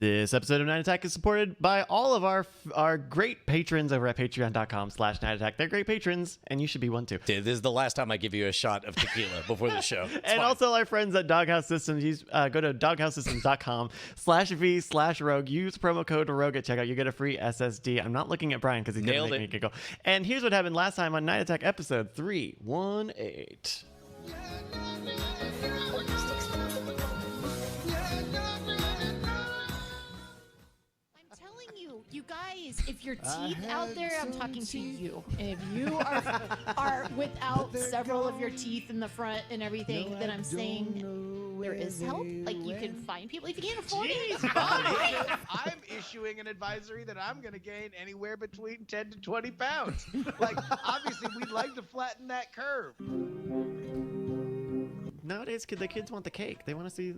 This episode of Night Attack is supported by all of our great patrons over at patreon.com/Night Attack. They're great patrons, and you should be one too. Dude, this is the last time I give you a shot of tequila before the show. And also our friends at Doghouse Systems. Go to doghousesystems.com/V/rogue. Use promo code rogue at checkout. You get a free SSD. I'm not looking at Brian because he's going to make me giggle. And here's what happened last time on Night Attack episode 318. You guys, if your teeth out there, I'm talking to you. If you are without several of your teeth in the front and everything, then I'm saying there is help. Like, you can find people if you can't afford it. I'm issuing an advisory that I'm going to gain anywhere between 10 to 20 pounds. Like, obviously, we'd like to flatten that curve. Nowadays, the kids want the cake. They want to see.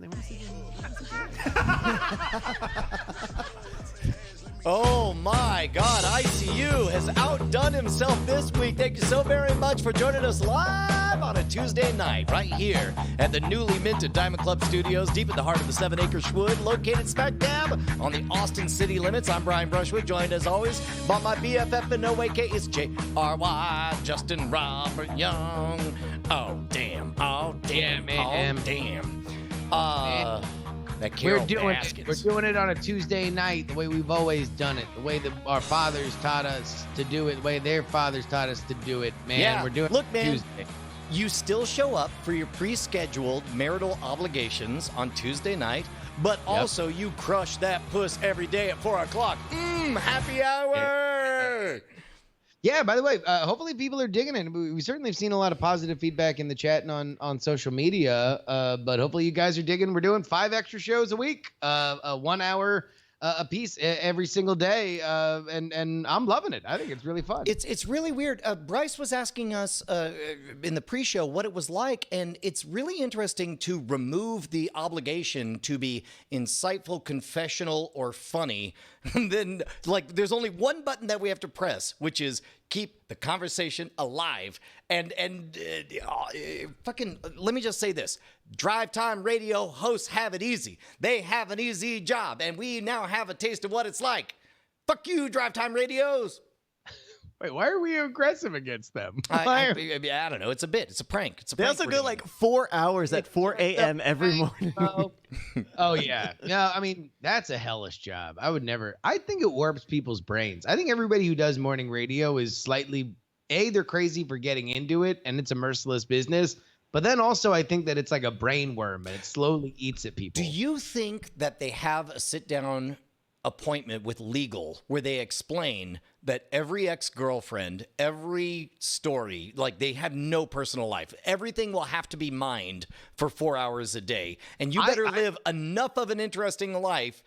Oh my God, ICU has outdone himself this week. Thank you so very much for joining us live on a Tuesday night right here at the newly minted Diamond Club Studios, deep in the heart of the 7-acre Schwood, located smack dab on the Austin city limits. I'm Brian Brushwood, joined as always by my BFF and no way K. It's JRY, Justin Robert Young. Oh, damn. Oh, damn. Man. Oh, damn. We're doing it on a Tuesday night, the way we've always done it, the way that our fathers taught us to do it, the way their fathers taught us to do it. Man, yeah. We're doing Look, it man, Tuesday. You still show up for your pre-scheduled marital obligations on Tuesday night, but also you crush that puss every day at 4 o'clock. Happy hour! Yeah, by the way, hopefully people are digging it. We certainly have seen a lot of positive feedback in the chat and on social media, but hopefully you guys are digging. We're doing 5 extra shows a week, 1 hour a piece every single day, and I'm loving it. I think it's really fun. It's really weird. Bryce was asking us in the pre-show what it was like, and it's really interesting to remove the obligation to be insightful, confessional, or funny. And then, like, there's only one button that we have to press, which is keep the conversation alive. And fucking, let me just say this. Drive Time Radio hosts have it easy. They have an easy job, and we now have a taste of what it's like. Fuck you, Drive Time Radios. Wait, why are we aggressive against them? I don't know. It's a bit. It's a prank. It's a They prank. also go like 4 hours at 4 a.m. every morning. Oh, yeah. No, I mean, that's a hellish job. I think it warps people's brains. I think everybody who does morning radio is slightly, they're crazy for getting into it, and it's a merciless business. But then also I think that it's like a brain worm, and it slowly eats at people. Do you think that they have a sit-down appointment with legal where they explain that every ex-girlfriend, every story, like they have no personal life, everything will have to be mined for 4 hours a day, and you better live enough of an interesting life,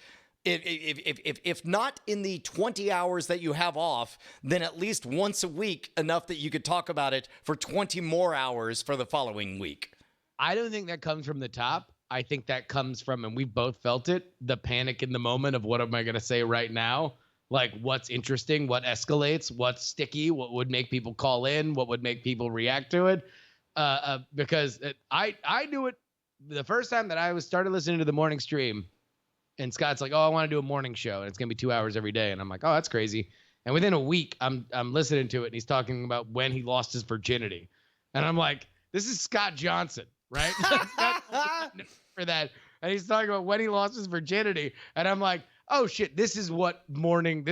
if not in the 20 hours that you have off, then at least once a week, enough that you could talk about it for 20 more hours for the following week. I don't think that comes from the top. I think that comes from, and we've both felt it, the panic in the moment of what am I going to say right now? Like, what's interesting, what escalates, what's sticky, what would make people call in, what would make people react to it. Because I knew it the first time that I started listening to the morning stream, and Scott's like, oh, I want to do a morning show, and it's going to be 2 hours every day. And I'm like, oh, that's crazy. And within a week, I'm listening to it, and he's talking about when he lost his virginity. And I'm like, this is Scott Johnson. Right? For that. And he's talking about when he lost his virginity. And I'm like, oh shit, this is what doing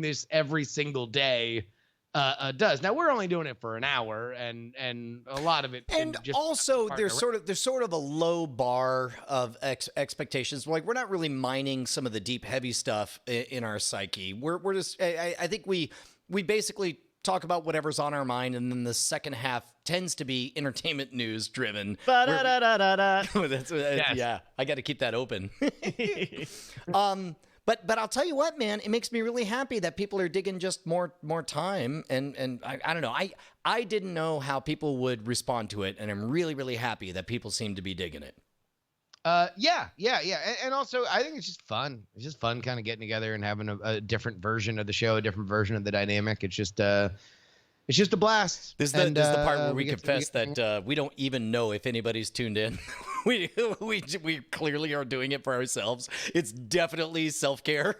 this every single day does. Now we're only doing it for an hour, and a lot of it. And also there's sort of a low bar of expectations. Like, we're not really mining some of the deep, heavy stuff in our psyche. We're just, I think we basically talk about whatever's on our mind, and then the second half tends to be entertainment news driven. Yeah, I got to keep that open. But I'll tell you what, man, it makes me really happy that people are digging just more time, and I don't know, I didn't know how people would respond to it, and I'm really, really happy that people seem to be digging it. Yeah. And also, I think it's just fun. It's just fun kind of getting together and having a different version of the show, a different version of the dynamic. It's just, it's just a blast. This is the part where we confess that we don't even know if anybody's tuned in. we clearly are doing it for ourselves. It's definitely self-care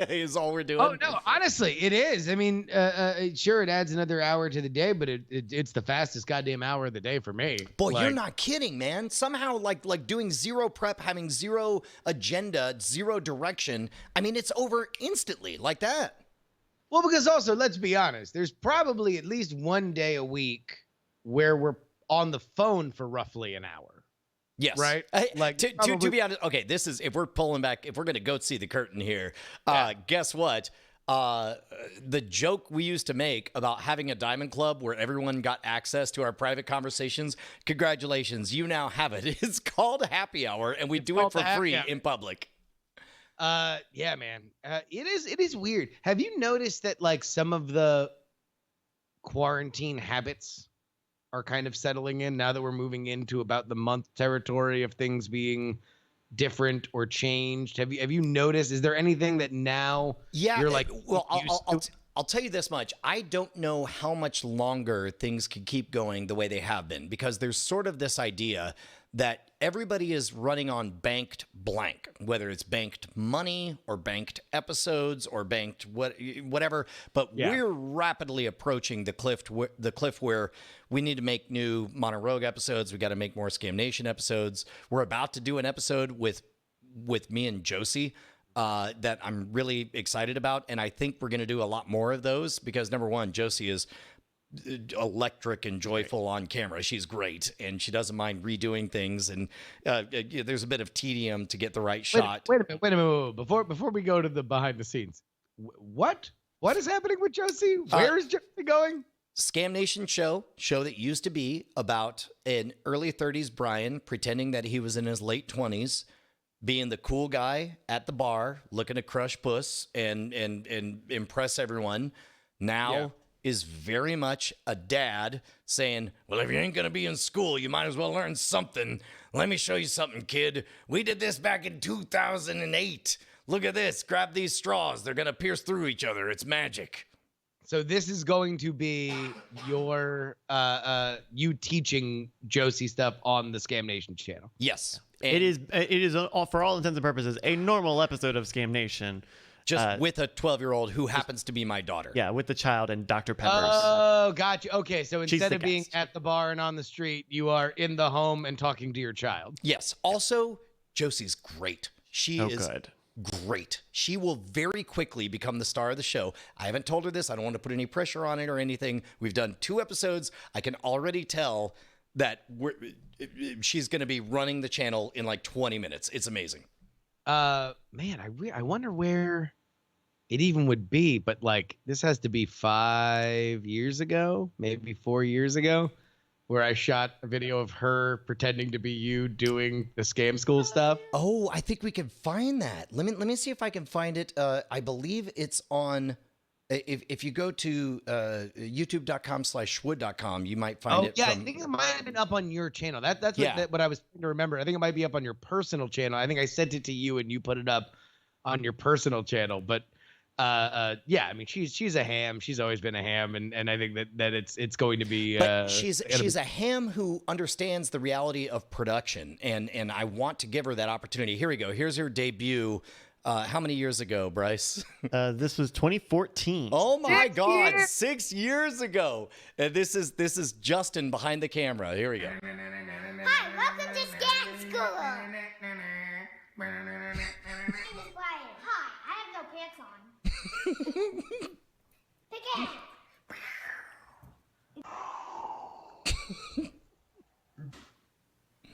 is all we're doing. Oh no, honestly, it is. I mean, sure, it adds another hour to the day, but it's the fastest goddamn hour of the day for me. Boy, you're not kidding, man. Somehow, like doing zero prep, having zero agenda, zero direction. I mean, it's over instantly like that. Well, because also, let's be honest, there's probably at least one day a week where we're on the phone for roughly an hour. Yes. Right? Like to be honest, okay, this is, if we're going to go see the curtain here, guess what? The joke we used to make about having a diamond club where everyone got access to our private conversations, congratulations, you now have it. It's called happy hour, and we do it for free in public. Yeah, man. It is weird. Have you noticed that like some of the quarantine habits are kind of settling in now that we're moving into about the month territory of things being different or changed? Have you noticed? Is there anything that now you're like, well, I'll tell you this much. I don't know how much longer things can keep going the way they have been, because there's sort of this idea that everybody is running on banked blank, whether it's banked money or banked episodes or banked whatever. But we're rapidly approaching the cliff where we need to make new Mono Rogue episodes. We got to make more Scam Nation episodes. We're about to do an episode with me and Josie that I'm really excited about. And I think we're going to do a lot more of those because, number one, Josie is electric and joyful on camera. She's great, and she doesn't mind redoing things, and there's a bit of tedium to get the right shot. Wait a minute. Before we go to the behind the scenes, what is happening with Josie? Where is Josie going? Scam Nation show that used to be about an early 30s Brian pretending that he was in his late 20s, being the cool guy at the bar, looking to crush puss and impress everyone. Now is very much a dad saying, well, if you ain't going to be in school, you might as well learn something. Let me show you something, kid. We did this back in 2008. Look at this. Grab these straws. They're going to pierce through each other. It's magic. So this is going to be your you teaching Josie stuff on the Scam Nation channel. Yes. It is for all intents and purposes a normal episode of Scam Nation. Just with a 12-year-old who happens to be my daughter. Yeah, with the child and Dr. Peppers. Oh, gotcha. Okay, so instead of being at the bar and on the street, you are in the home and talking to your child. Yes. Also, Josie's great. She is good. Great. She will very quickly become the star of the show. I haven't told her this. I don't want to put any pressure on it or anything. We've done 2 episodes. I can already tell that she's going to be running the channel in like 20 minutes. It's amazing. Man, I wonder where it even would be, but like this has to be 5 years ago, maybe 4 years ago, where I shot a video of her pretending to be you doing the scam school stuff. Oh, I think we can find that. Let me see if I can find it. I believe it's on. If you go to youtube.com/schwood.com, you might find it. Yeah, I think it might have been up on your channel. That's what I was trying to remember. I think it might be up on your personal channel. I think I sent it to you and you put it up on your personal channel. But yeah, I mean, she's a ham. She's always been a ham, and I think that it's going to be. But she's a ham who understands the reality of production, and I want to give her that opportunity. Here we go. Here's her debut. How many years ago, Bryce? This was 2014. Oh my God, 6 years ago. This is Justin behind the camera. Here we go. Hi, welcome to Scam School. My name is Brian. Hi, I have no pants on. Pick it.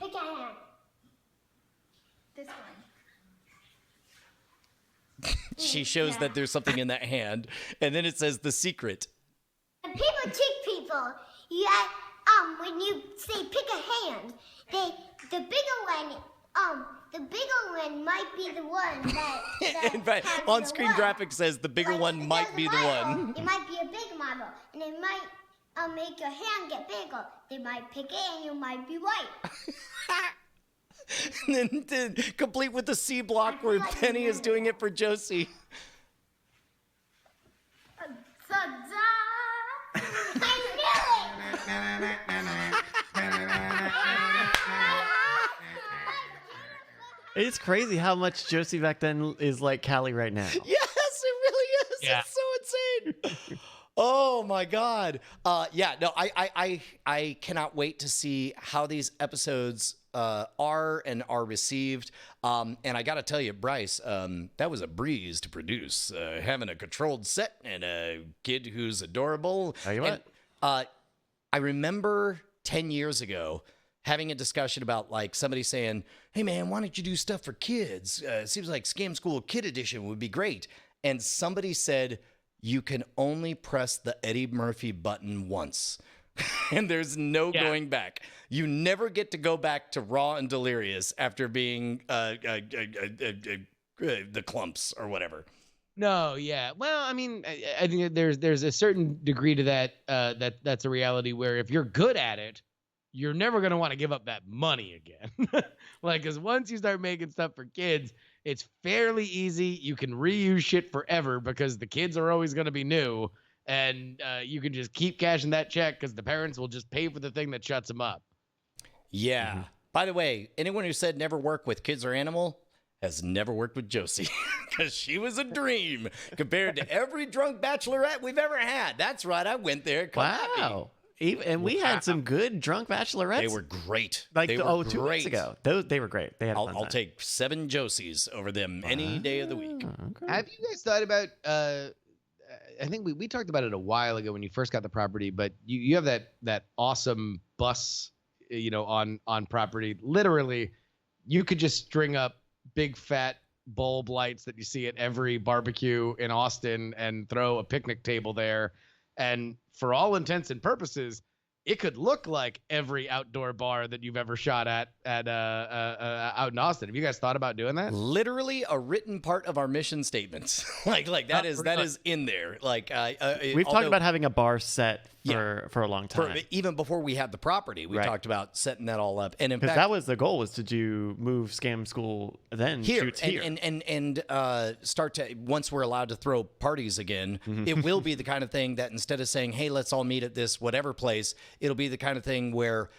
Pick a hand. This one. She shows that there's something in that hand, and then it says the secret. And people trick people. Yeah, when you say pick a hand, the bigger one might be the one that In fact, on-screen graphic says the bigger one might be the one. It might be a big model, and it might make your hand get bigger. They might pick it, and you might be right. And then complete with the C block where Penny is doing it for Josie. My It's crazy how much Josie back then is like Callie right now. Yes, it really is. Yeah. It's so insane. Oh my God. No, I cannot wait to see how these episodes are received. And I got to tell you, Bryce, that was a breeze to produce. Having a controlled set and a kid who's adorable. Tell you what. I remember 10 years ago having a discussion about like somebody saying, hey man, why don't you do stuff for kids? It seems like Scam School Kid Edition would be great. And somebody said, you can only press the Eddie Murphy button once. And there's no going back. You never get to go back to Raw and Delirious after being the clumps or whatever. No, yeah. Well, I mean, I think that there's a certain degree to that that's a reality where if you're good at it, you're never going to want to give up that money again. Like, because once you start making stuff for kids, it's fairly easy. You can reuse shit forever because the kids are always going to be new. And you can just keep cashing that check because the parents will just pay for the thing that shuts them up. Yeah. Mm-hmm. By the way, anyone who said never work with kids or animal has never worked with Josie because she was a dream compared to every drunk bachelorette we've ever had. That's right. I went there. Come at me. Wow. And we had some good drunk bachelorettes. They were great. Like, they were 2 weeks ago. They were great. They had a fun I'll time. take 7 Josies over them any day of the week. Okay. Have you guys thought about I think we talked about it a while ago when you first got the property, but you have that awesome bus, on property. Literally, you could just string up big fat bulb lights that you see at every barbecue in Austin and throw a picnic table there. And for all intents and purposes, it could look like every outdoor bar that you've ever shot at out in Austin. Have you guys thought about doing that? Literally a written part of our mission statements. like that is in there. Like We've talked about having a bar set for a long time. Even before we had the property, we talked about setting that all up. And in fact, that was the goal, was to move Scam School, then shoots here. And start to, once we're allowed to throw parties again, it will be the kind of thing that instead of saying, hey, let's all meet at this whatever place, it'll be the kind of thing where,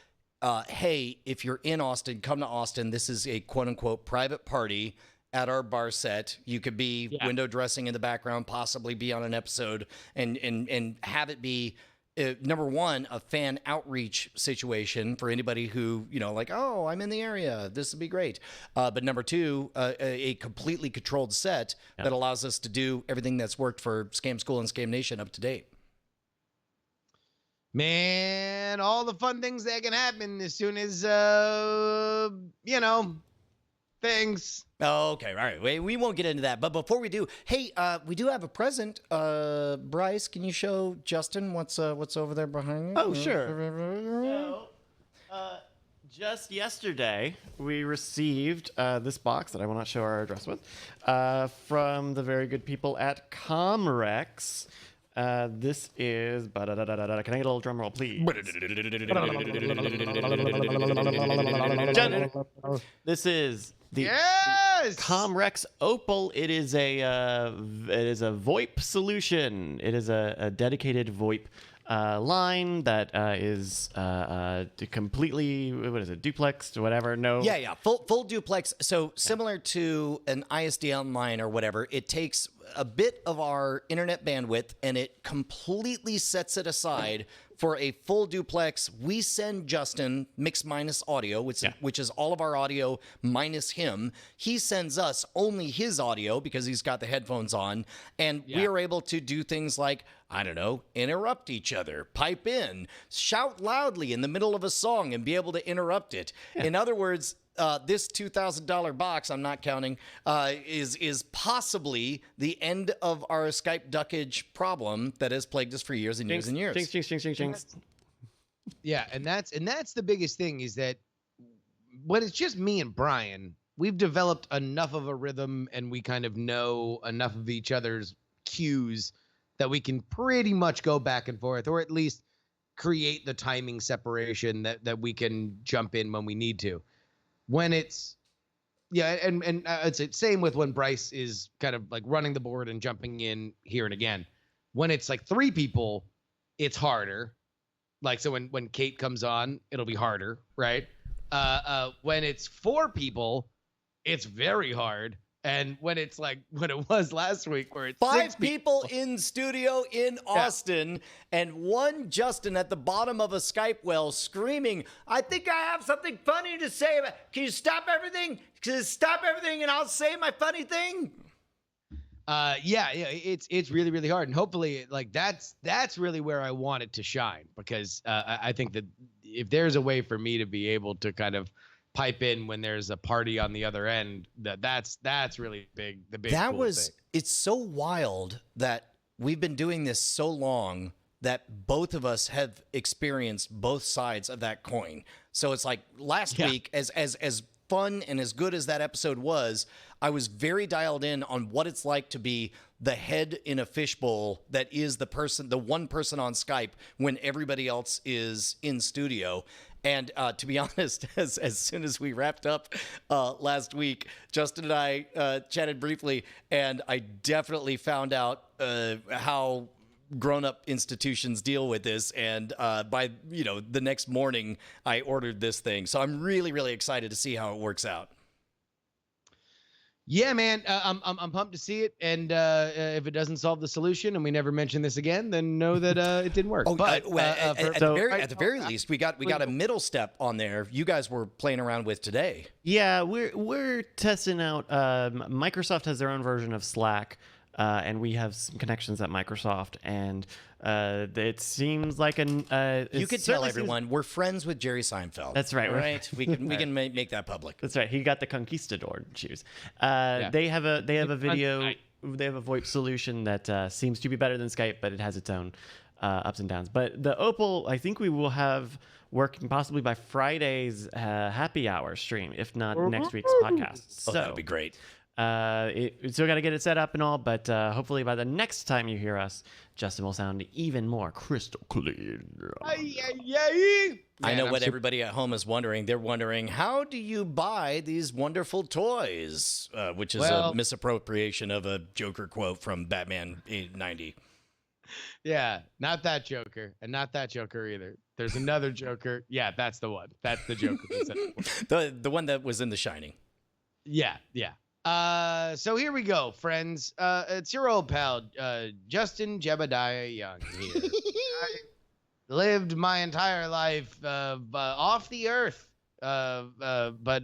hey, if you're in Austin, come to Austin. This is a quote unquote private party at our bar set. You could be window dressing in the background, possibly be on an episode, and have it be number one, a fan outreach situation for anybody who, like, oh, I'm in the area, this would be great. But number two, a completely controlled set that allows us to do everything that's worked for Scam School and Scam Nation up to date. Man, all the fun things that can happen as soon as, things. Oh, okay. All right. We won't get into that. But before we do, hey, we do have a present. Bryce, can you show Justin what's over there behind you? Oh, sure. So, just yesterday, we received this box that I will not show our address with from the very good people at Comrex. This is... Can I get a little drum roll, please? This is the Comrex Opal. It is a VoIP solution. It is a dedicated VoIP line that is completely, what is it, duplexed, whatever? No. Yeah. Full duplex. So similar to an ISDN line or whatever, it takes a bit of our internet bandwidth and it completely sets it aside for a full duplex. We send Justin mix minus audio, which is all of our audio minus him. He sends us only his audio because he's got the headphones on. And we are able to do things like, I don't know, interrupt each other, pipe in, shout loudly in the middle of a song and be able to interrupt it. Yeah. In other words, this $2,000 box, I'm not counting, is possibly the end of our Skype duckage problem that has plagued us for years and years and years. Jinx. Yeah, and that's the biggest thing, is that when it's just me and Brian, we've developed enough of a rhythm and we kind of know enough of each other's cues that we can pretty much go back and forth, or at least create the timing separation that we can jump in when we need to. When it's, and it's the same with when Bryce is kind of like running the board and jumping in here and again. When it's like 3 people, it's harder. Like, so when Cait comes on, it'll be harder, right? When it's 4 people, it's very hard. And when it's like what it was last week, where it's 5 6 people in studio in Austin, and one Justin at the bottom of a Skype well screaming, "I think I have something funny to say. Can you stop everything? Can you stop everything and I'll say my funny thing?" Yeah, it's really, really hard. And hopefully, like, that's really where I want it to shine, because I think that if there's a way for me to be able to kind of pipe in when there's a party on the other end, that's really big. The big That cool was, thing. it's so wild that we've been doing this so long that both of us have experienced both sides of that coin. So it's like last week, as fun and as good as that episode was, I was very dialed in on what it's like to be the head in a fishbowl that is the one person on Skype when everybody else is in studio. And to be honest, as soon as we wrapped up last week, Justin and I chatted briefly, and I definitely found out how grown-up institutions deal with this. And by the next morning, I ordered this thing. So I'm really, really excited to see how it works out. Yeah, man, I'm pumped to see it. And if it doesn't solve the solution and we never mention this again, then know that it didn't work. At the very least, we got a middle step on there. You guys were playing around with today. Yeah, we're testing out. Microsoft has their own version of Slack, and we have some connections at Microsoft, and it seems like you could tell everyone we're friends with Jerry Seinfeld. That's right. Right. We can make that public. That's right. He got the Conquistador shoes. They have a video. They have a VoIP solution that seems to be better than Skype, but it has its own ups and downs. But the Opal, I think we will have working possibly by Friday's happy hour stream, if not next week's podcast. So that'd be great. We still got to get it set up and all, but hopefully by the next time you hear us, Justin will sound even more crystal clear. I know what everybody at home is wondering. They're wondering, how do you buy these wonderful toys? Which is a misappropriation of a Joker quote from Batman 90. Yeah, not that Joker, and not that Joker either. There's another Joker. Yeah, that's the one. That's the Joker. The one that was in The Shining. Yeah. So here we go, friends. It's your old pal, Justin Jebediah Young here. I lived my entire life off the earth, but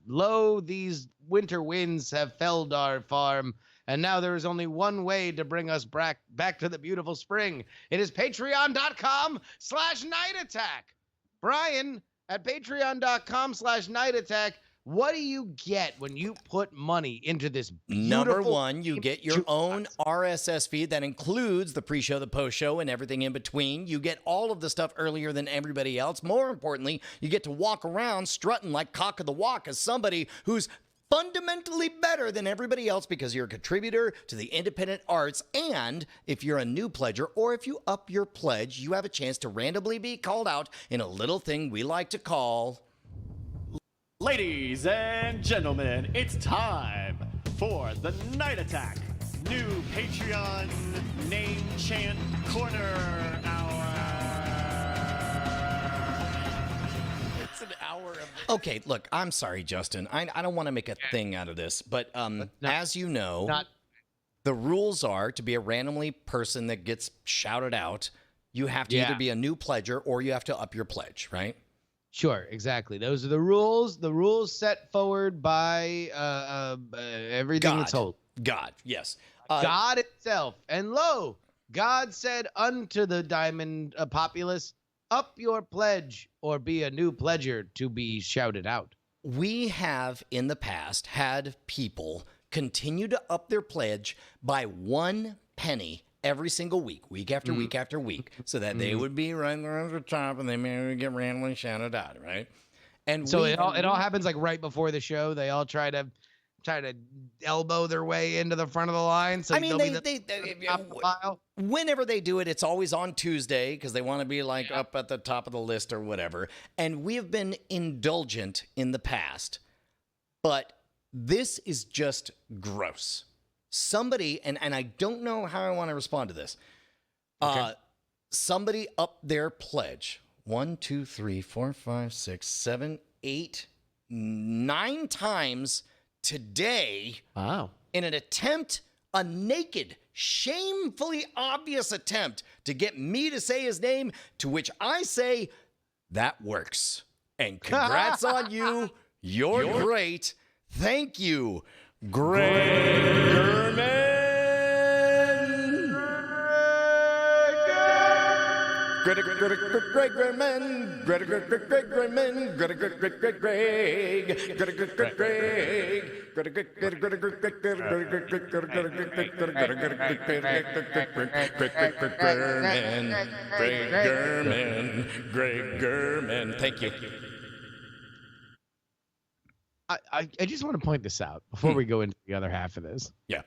lo, these winter winds have felled our farm, and now there is only one way to bring us back to the beautiful spring. It is patreon.com/nightattack. Brian, at patreon.com/nightattack, what do you get when you put money into this beautiful... Number one, you get your own RSS feed that includes the pre-show, the post-show, and everything in between. You get all of the stuff earlier than everybody else. More importantly, you get to walk around strutting like cock of the walk as somebody who's fundamentally better than everybody else because you're a contributor to the independent arts. And if you're a new pledger or if you up your pledge, you have a chance to randomly be called out in a little thing we like to call... Ladies and gentlemen, it's time for the Night Attack new Patreon name chant corner hour. It's an hour of... Okay, look, I'm sorry, Justin. I don't want to make a thing out of this, but as you know, the rules are to be a randomly person that gets shouted out. You have to either be a new pledger or you have to up your pledge, right? Sure, exactly. Those are the rules. The rules set forward by everything that's told. God, yes. God itself. And lo, God said unto the diamond populace, up your pledge or be a new pledger to be shouted out. We have in the past had people continue to up their pledge by 1 penny every single week, week after week after week, so that they would be right there at the top and they may get randomly shouted out, right? And so it all happens like right before the show. They all try to elbow their way into the front of the line. So I mean, whenever they do it, it's always on Tuesday because they want to be like up at the top of the list or whatever. And we have been indulgent in the past, but this is just gross. Somebody, and I don't know how I want to respond to this. somebody up their pledge 1, 2, 3, 4, 5, 6, 7, 8, 9 times today. Wow. In an attempt, a naked, shamefully obvious attempt to get me to say his name, to which I say, that works. And congrats on you. You're great. Thank you, Greg German. Greg German. Greg German. Greg German. Thank you. I just want to point this out before we go into the other half of this. Yeah.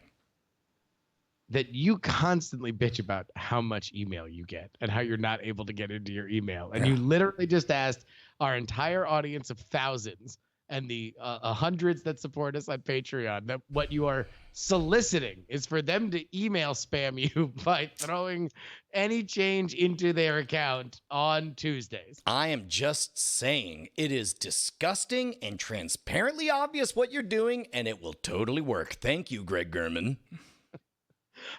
That you constantly bitch about how much email you get and how you're not able to get into your email. And you literally just asked our entire audience of thousands and the hundreds that support us on Patreon that what you are soliciting is for them to email spam you by throwing any change into their account on Tuesdays. I am just saying it is disgusting and transparently obvious what you're doing, and it will totally work. Thank you, Greg German.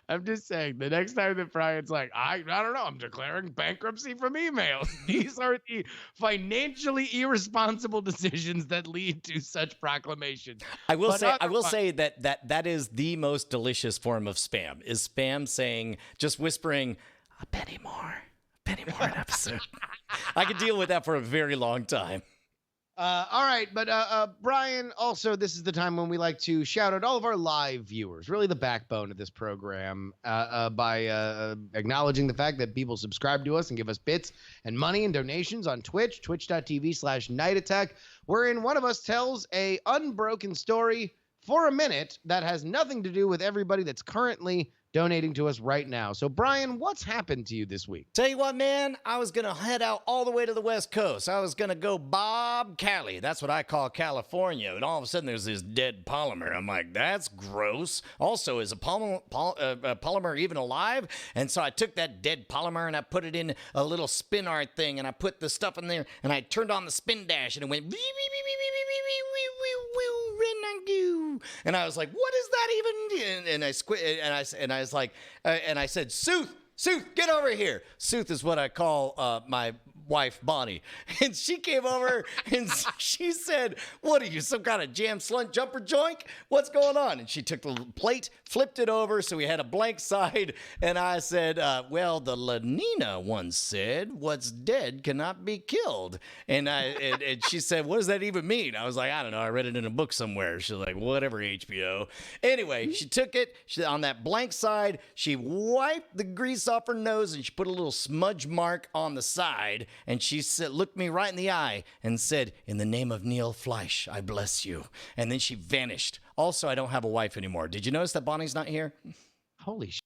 I'm just saying, the next time that Brian's like, I don't know, I'm declaring bankruptcy from emails. These are the financially irresponsible decisions that lead to such proclamations. I will say that is the most delicious form of spam. Is spam saying, just whispering, a penny more an episode. I could deal with that for a very long time. All right, but Brian, also, this is the time when we like to shout out all of our live viewers, really the backbone of this program, by acknowledging the fact that people subscribe to us and give us bits and money and donations on Twitch, twitch.tv/Night Attack, wherein one of us tells a unbroken story for a minute that has nothing to do with everybody that's currently donating to us right now. So, Brian, what's happened to you this week? Tell you what, man, I was going to head out all the way to the West Coast. I was going to go Bob Cali. That's what I call California. And all of a sudden, there's this dead polymer. I'm like, that's gross. Also, is a polymer even alive? And so I took that dead polymer and I put it in a little spin art thing. And I put the stuff in there. And I turned on the spin dash. And it went... And I was like, what is that even? And I was like, and I said, Sooth, get over here. Sooth is what I call my wife, Bonnie. And she came over and she said, what are you, some kind of jam slunt jumper joint? What's going on? And she took the little plate, flipped it over, so we had a blank side. And I said, well, the Lenina once said, what's dead cannot be killed. And she said, what does that even mean? I was like, I don't know. I read it in a book somewhere. She's like, whatever, HBO. Anyway, she took it on that blank side. She wiped the grease off her nose and she put a little smudge mark on the side. And she said, looked me right in the eye and said, in the name of Neil Fleisch, I bless you. And then she vanished. Also, I don't have a wife anymore. Did you notice that Bonnie's not here? Holy shit.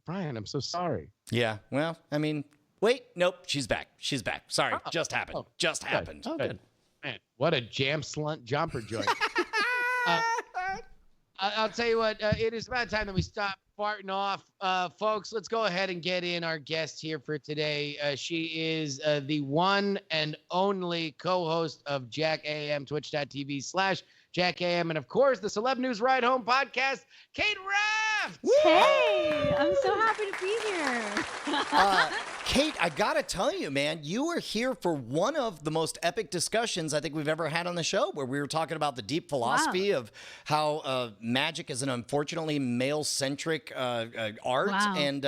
Brian, I'm so sorry. Yeah, well, I mean, wait, nope, she's back. Sorry, just happened. Oh, good. Man, what a jam slunt jumper joint. I'll tell you what, it is about time that we stop farting off. Folks, let's go ahead and get in our guest here for today. She is the one and only co-host of JackAM, twitch.tv/JackAM, and of course, the Celeb News Ride Home podcast, Cait Raft! Hey, I'm so happy to be here. Cait, I gotta tell you, man, you were here for one of the most epic discussions I think we've ever had on the show, where we were talking about the deep philosophy of how magic is an unfortunately male-centric art. Wow. And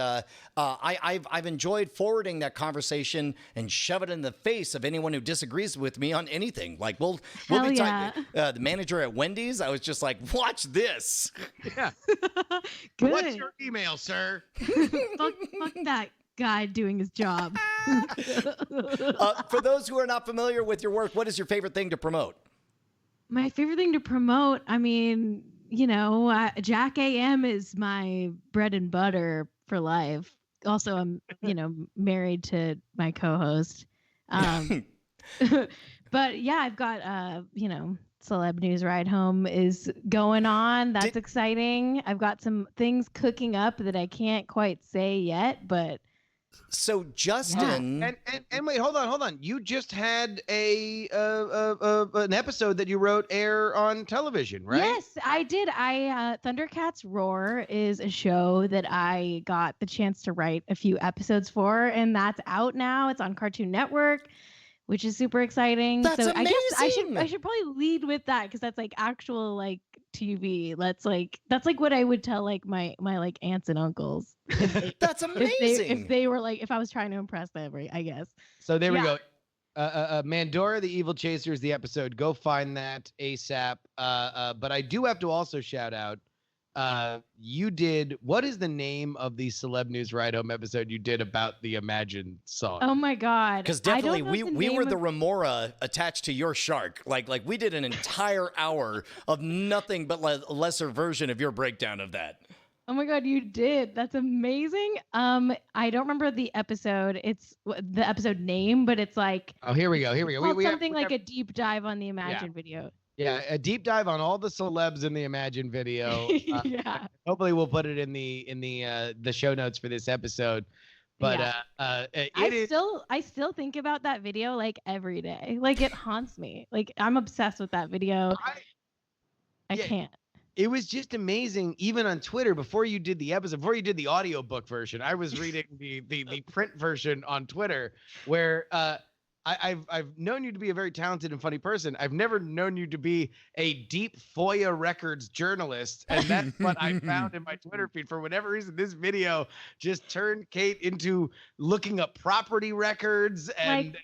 I've enjoyed forwarding that conversation and shove it in the face of anyone who disagrees with me on anything. Like, we'll be talking. The manager at Wendy's, I was just like, watch this. Yeah. Good. What's your email, sir? fuck that guy doing his job. For those who are not familiar with your work, what is your favorite thing to promote? My favorite thing to promote, I mean, JackAM is my bread and butter for life. Also, I'm, married to my co-host. But yeah, I've got, Celeb News Ride Home is going on. That's exciting. I've got some things cooking up that I can't quite say yet, but So Justin, And wait, hold on. You just had an episode that you wrote air on television, right? Yes, I did. Thundercats Roar is a show that I got the chance to write a few episodes for, and that's out now. It's on Cartoon Network, which is super exciting. That's so I guess I amazing. should probably lead with that because that's like actual like TV. That's like what I would tell like my like aunts and uncles. that's amazing. If they were like if I was trying to impress them, right? I guess. So there we Yeah. go. Mandora the Evil Chaser is the episode. Go find that ASAP. But I do have to also shout out. You did. What is the name of the Celeb News Ride Home episode you did about the Imagine song? Oh my god! Because I don't definitely know we were name the of- remora attached to your shark. Like we did an entire hour of nothing but a lesser version of your breakdown of that. Oh my god, you did. That's amazing. I don't remember the episode. It's the episode name, but it's like Oh, here we go. it's called We have- something like a deep dive on the Imagine video. Yeah, a deep dive on all the celebs in the Imagine video. Yeah. Hopefully, we'll put it in the show notes for this episode. But Yeah. it is. I still think about that video like every day. Like it haunts me. Like I'm obsessed with that video. I yeah. can't. It was just amazing, even on Twitter. Before you did the episode, before you did the audiobook version, I was reading the print version on Twitter, where I've known you to be a very talented and funny person. I've never known you to be a deep FOIA records journalist, and that's what I found in my Twitter feed. For whatever reason, this video just turned Cait into looking up property records and.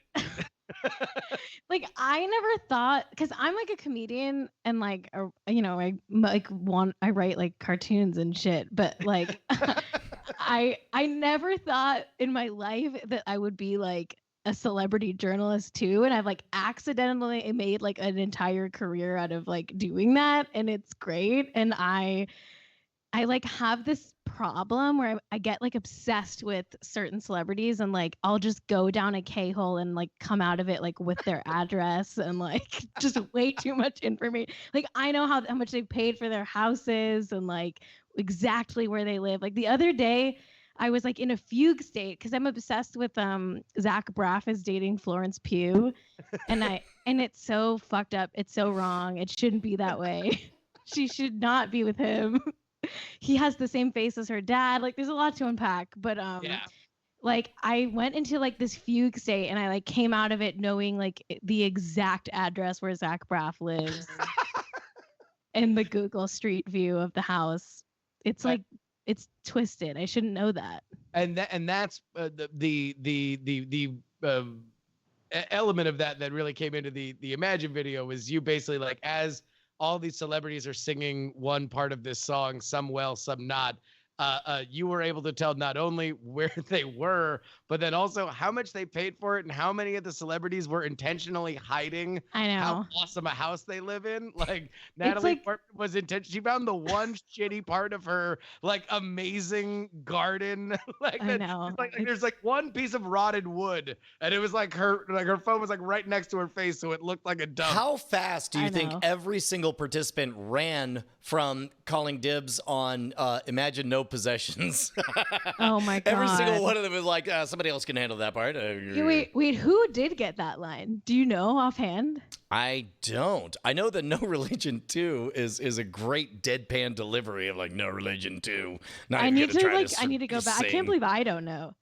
Like I never thought because I'm like a comedian and like I write like cartoons and shit, but like I never thought in my life that I would be like a celebrity journalist too, and I've like accidentally made like an entire career out of like doing that, and it's great. And I like have this problem where I get like obsessed with certain celebrities and like I'll just go down a K-hole and like come out of it like with their address and like just way too much information. Like I know how much they paid for their houses and like exactly where they live. Like the other day I was like in a fugue state because I'm obsessed with Zach Braff is dating Florence Pugh and it's so fucked up. It's so wrong. It shouldn't be that way. She should not be with him. He has the same face as her dad. Like there's a lot to unpack, but like I went into like this fugue state and I like came out of it knowing like the exact address where Zach Braff lives and the Google Street View of the house. It's like it's twisted. I shouldn't know that. And that's the element of that really came into the Imagine video was you basically like as all these celebrities are singing one part of this song, some well, some not. You were able to tell not only where they were, but then also how much they paid for it and how many of the celebrities were intentionally hiding I know. how awesome a house they live in. Like Natalie like- Portman was intentional. She found the one shitty part of her like amazing garden. Like I that, know. like there's like one piece of rotted wood, and it was like her phone was like right next to her face, so it looked like a dump. How fast do you I think know. every single participant ran from calling dibs on Imagine No Possessions? Oh my god. Every single one of them was like, somebody else can handle that part. Wait, who did get that line? Do you know offhand? I don't. I know that No Religion 2 is a great deadpan delivery of like No Religion 2. Not I even need gonna to try like I need to go back. I sing. can't believe I don't know.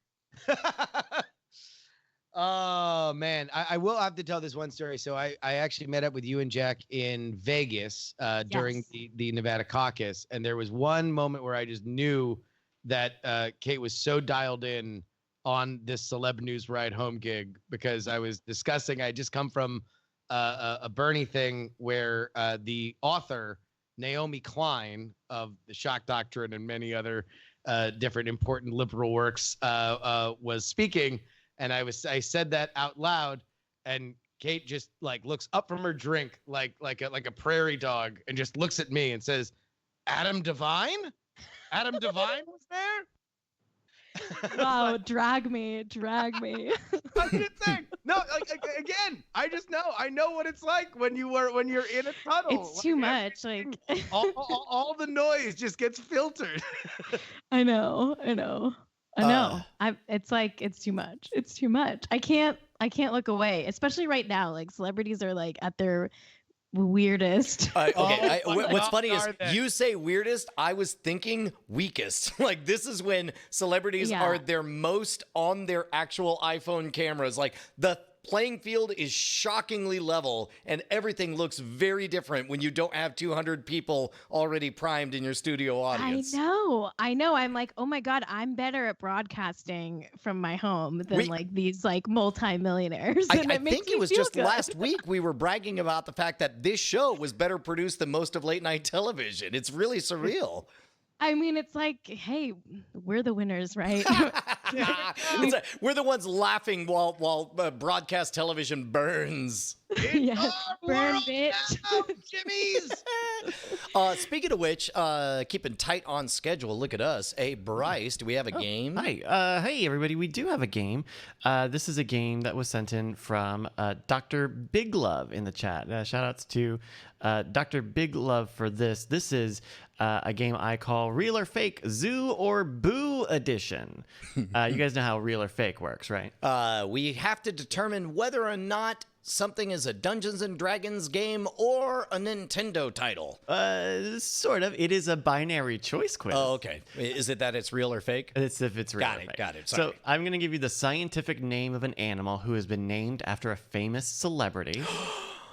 Oh man, I will have to tell this one story. So I actually met up with you and Jack in Vegas during Yes. the Nevada caucus, and there was one moment where I just knew that Cait was so dialed in on this Celeb News Ride Home gig because I was discussing. I had just come from a Bernie thing where the author Naomi Klein of the Shock Doctrine and many other different important liberal works was speaking. And I said that out loud, and Cait just like looks up from her drink like a prairie dog and just looks at me and says, "Adam Devine? Adam Devine was there?" Wow, drag me. I didn't think. No, again, I just know. I know what it's like when you're in a tunnel. It's too much. Like all the noise just gets filtered. I know. I know. It's too much. It's too much. I can't look away, especially right now. Like celebrities are like at their weirdest. What's funny is you say weirdest. I was thinking weakest. Like this is when celebrities are their most on their actual iPhone cameras. Like the playing field is shockingly level and everything looks very different when you don't have 200 people already primed in your studio audience. I know. I'm like, oh my God, I'm better at broadcasting from my home than like these like multimillionaires. I think it was just last week we were bragging about the fact that this show was better produced than most of late night television. It's really surreal. I mean, it's like, hey, we're the winners, right? We're the ones laughing while broadcast television burns. Yeah, burn, bitch. Jimmies. Speaking of which, keeping tight on schedule. Look at us. Hey, Bryce, do we have a game? Hi. Hey, everybody. We do have a game. This is a game that was sent in from Dr. Big Love in the chat. Shout outs to Dr. Big Love for this. This is a game I call Real or Fake, Zoo or Boo Edition. You guys know how Real or Fake works, right? We have to determine whether or not something is a Dungeons and Dragons game or a Nintendo title. Sort of. It is a binary choice quiz. Oh, okay. Is it that it's real or fake? It's if it's real or fake. Got it. So I'm going to give you the scientific name of an animal who has been named after a famous celebrity,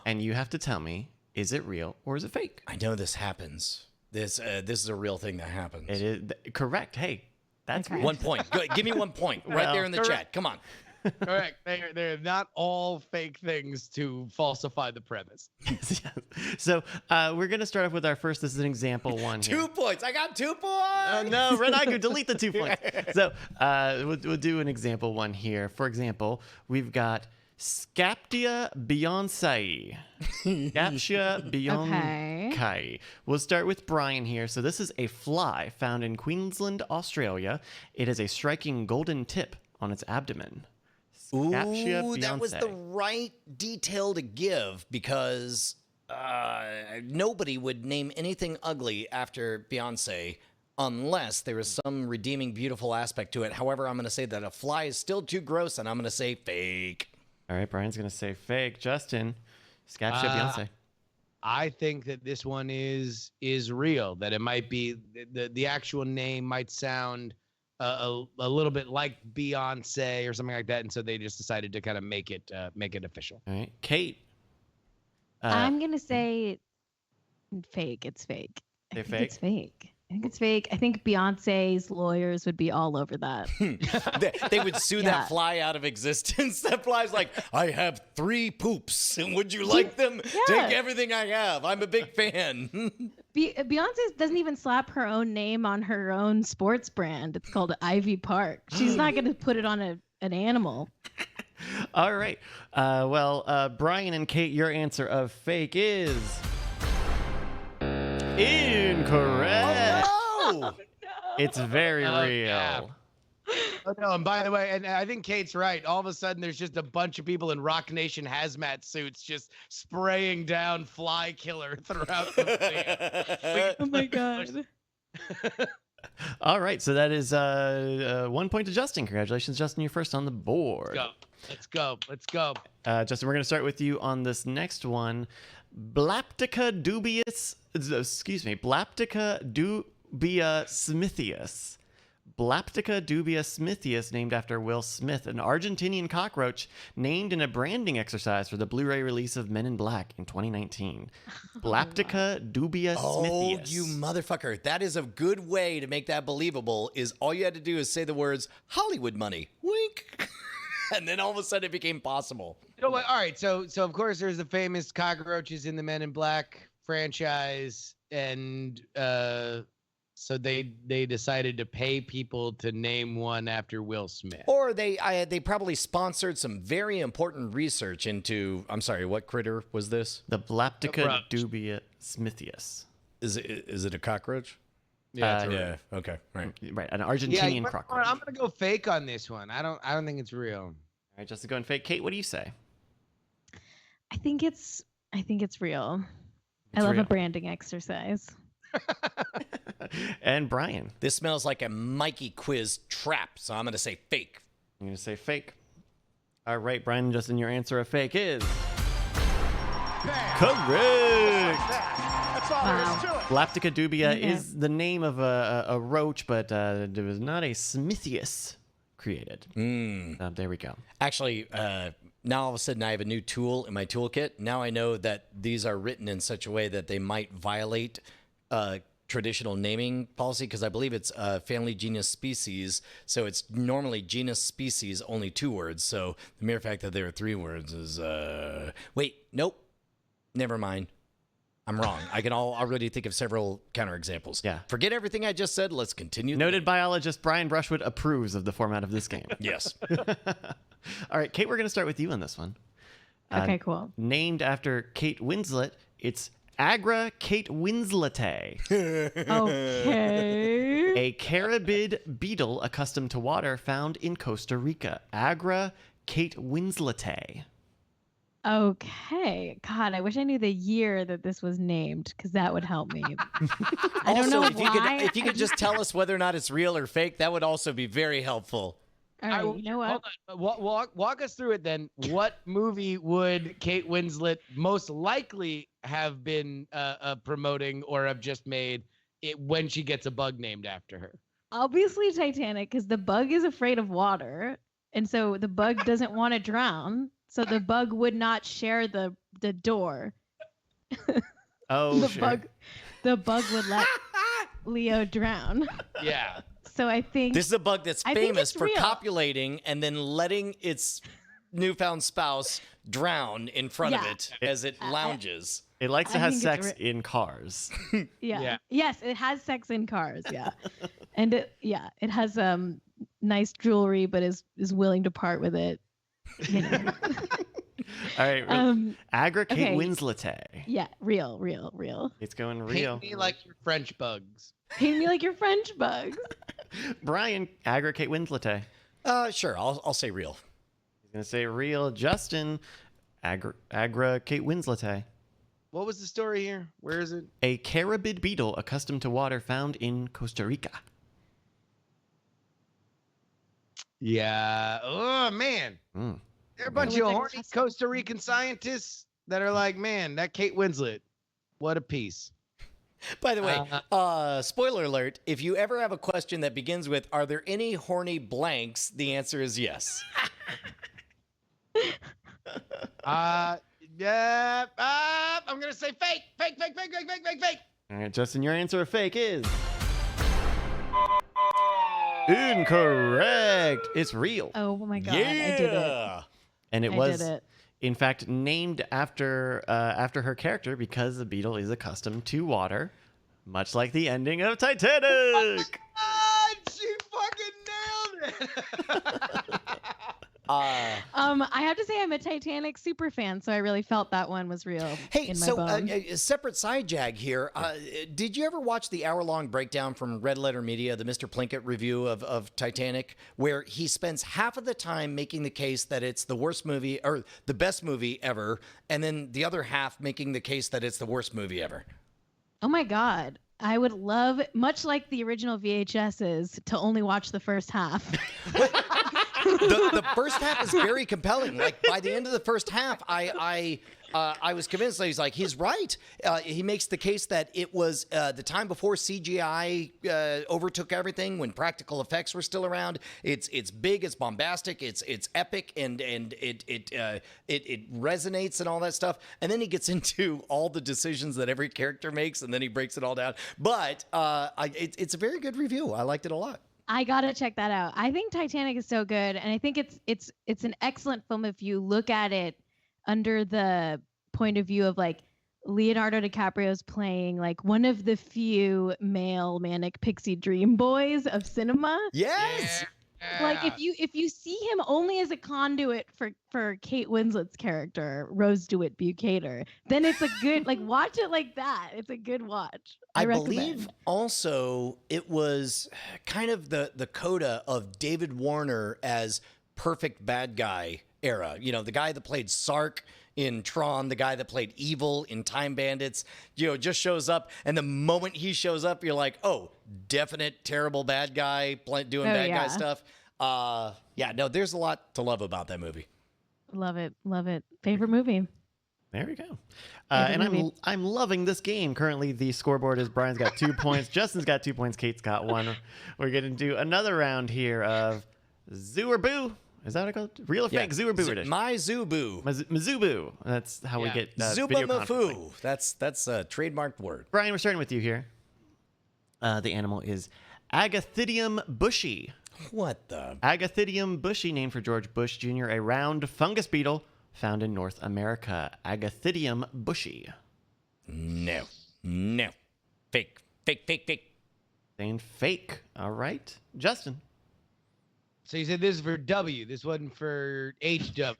and you have to tell me, is it real or is it fake? I know this happens. This is a real thing that happens. It is correct. Hey, that's Okay. 1 point. Good. Give me 1 point right there in the chat. Come on. Correct. They're not all fake things to falsify the premise. So we're going to start off with our first. This is an example one here. 2 points. I got 2 points. No, Renago, delete the 2 points. So we'll do an example one here. For example, we've got Scaptia Beyonce. Scaptia Beyonce. We'll start with Brian here. So this is a fly found in Queensland, Australia. It has a striking golden tip on its abdomen. Scaptia Ooh, that was Beyonce. the right detail to give because nobody would name anything ugly after Beyonce unless there is some redeeming, beautiful aspect to it. However, I'm going to say that a fly is still too gross, and I'm going to say fake. All right, Brian's going to say fake. Justin, Scaptia Beyonce. I think that this one is real. That it might be the actual name might sound a little bit like Beyonce or something like that, and so they just decided to kind of make it official. All right, Cait. I'm gonna say fake. It's fake. I think it's fake. I think it's fake. I think Beyonce's lawyers would be all over that. They would sue that fly out of existence. That fly's like, I have 3 poops, and would you like them? Take everything I have. I'm a big fan. Beyonce doesn't even slap her own name on her own sports brand. It's called Ivy Park. She's not going to put it on an animal. All right. Brian and Cait, your answer of fake is incorrect. Oh, no. It's very real. Yeah. Oh, no, and by the way, and I think Kate's right. All of a sudden, there's just a bunch of people in Rock Nation hazmat suits just spraying down fly killer throughout the thing. Oh my God. All right. So that is 1 point to Justin. Congratulations, Justin. You're first on the board. Let's go. Justin, we're going to start with you on this next one. Blaptica dubia smithius. Blaptica dubia smithius, named after Will Smith, an Argentinian cockroach named in a branding exercise for the Blu-ray release of Men in Black in 2019. Blaptica dubia smithius. Oh, you motherfucker. That is a good way to make that believable, is all you had to do is say the words Hollywood money. Wink. And then all of a sudden it became possible. All right, so of course there's the famous cockroaches in the Men in Black franchise, and so they decided to pay people to name one after Will Smith. Or they probably sponsored some very important research into, I'm sorry, what critter was this? The Blaptica dubia smithius. Is it a cockroach? Yeah. Okay. Right. Right. An Argentinian cockroach. I'm gonna go fake on this one. I don't think it's real. All right, Justin, going fake. Cait, what do you say? I think it's real. I love real. a branding exercise. And Brian, This smells like a Mikey quiz trap, so I'm going to say fake. I'm going to say fake. All right, Brian, Justin, your answer of fake is correct. Wow. Laptica dubia Yeah. is the name of a roach, but there was not a Smithius created. There we go. Actually, now all of a sudden I have a new tool in my toolkit. Now I know that these are written in such a way that they might violate traditional naming policy, because I believe it's family, genus, species. So it's normally genus, species, only 2 words. So the mere fact that there are 3 words is wait, nope, never mind. I'm wrong. I can already think of several counterexamples. Yeah. Forget everything I just said. Let's continue. Noted biologist Brian Brushwood approves of the format of this game. Yes. All right, Kate, we're going to start with you on this one. Okay, cool. Named after Kate Winslet, it's Agra Kate Winsletae, Okay. a carabid beetle accustomed to water found in Costa Rica. Agra Kate Winsletae. Okay. God, I wish I knew the year that this was named, because that would help me. I don't know if why. you could just tell us whether or not it's real or fake, that would also be very helpful. All right, you know what? Hold on. Walk us through it then. What movie would Kate Winslet most likely have been promoting or have just made it when she gets a bug named after her? Obviously Titanic, because the bug is afraid of water, and so the bug doesn't want to drown. So the bug would not share the door. Oh, The bug would let Leo drown. Yeah. So I think This is a bug that's I think famous it's for real. copulating and then letting its newfound spouse drown in front of Yeah. it as it lounges. It likes to I have think it's sex in cars. yeah. Yeah. Yes, it has sex in cars, yeah. And it has nice jewelry, but is willing to part with it. You know. All right, Agra Kate okay. Winsletae. Yeah, real. It's going real. Paint me like your French bugs. Paint me like your French bugs. Brian, Agra Kate Winsletae. Sure, I'll say real. He's going to say real. Justin, Agra Kate Winsletae. What was the story here? Where is it? A carabid beetle accustomed to water found in Costa Rica. Yeah. Oh man. Mm. There are a bunch It of was like horny custom. Costa Rican scientists that are like, man, that Kate Winslet, what a piece. By the way, spoiler alert, if you ever have a question that begins with, are there any horny blanks? The answer is yes. Yeah. I'm gonna say fake. Fake. All right, Justin, your answer of fake is incorrect. It's real. Oh my god, Yeah. I did it. And it I was, did it. in fact, named after her character because the beetle is accustomed to water, much like the ending of Titanic. She fucking nailed it. I have to say I'm a Titanic super fan, so I really felt that one was real Hey, in my so bones. a separate side jag here. Did you ever watch the hour-long breakdown from Red Letter Media, the Mr. Plinkett review of Titanic, where he spends half of the time making the case that it's the worst movie or the best movie ever, and then the other half making the case that it's the worst movie ever? Oh my god. I would love, much like the original VHSs, to only watch the first half. The first half is very compelling. Like by the end of the first half, I was convinced that he's right. He makes the case that it was the time before CGI overtook everything, when practical effects were still around. It's big, it's bombastic, it's epic, and it resonates and all that stuff. And then he gets into all the decisions that every character makes, and then he breaks it all down. But it's a very good review. I liked it a lot. I gotta check that out. I think Titanic is so good, and I think it's an excellent film if you look at it under the point of view of like Leonardo DiCaprio's playing like one of the few male manic pixie dream boys of cinema. Yes. Like if you see him only as a conduit for Kate Winslet's character, Rose DeWitt Bukater, then it's a good like watch it like that. It's a good watch. I recommend. believe also it was kind of the coda of David Warner as perfect bad guy era. You know, the guy that played Sark in Tron, the guy that played Evil in Time Bandits, just shows up. And the moment he shows up, you're like, oh, definite terrible bad guy doing bad guy stuff. No, there's a lot to love about that movie. Love it. Love it. Favorite movie. There we go. And I'm loving this game. Currently, the scoreboard is Brian's got 2 points, Justin's got 2 points, Kate's got 1. We're going to do another round here of Zoo or Boo. Is that what it's called? Real or fake? Zoo or Boo edition? My Zubu. Mizubu. That's how we get Zuba video Mafu. That's a trademarked word. Brian, we're starting with you here. The animal is Agathidium bushy. What the? Agathidium bushy, named for George Bush Jr., a round fungus beetle found in North America. Agathidium bushy. No. Fake. Saying fake. All right. Justin. So you said this is for W. This wasn't for HW.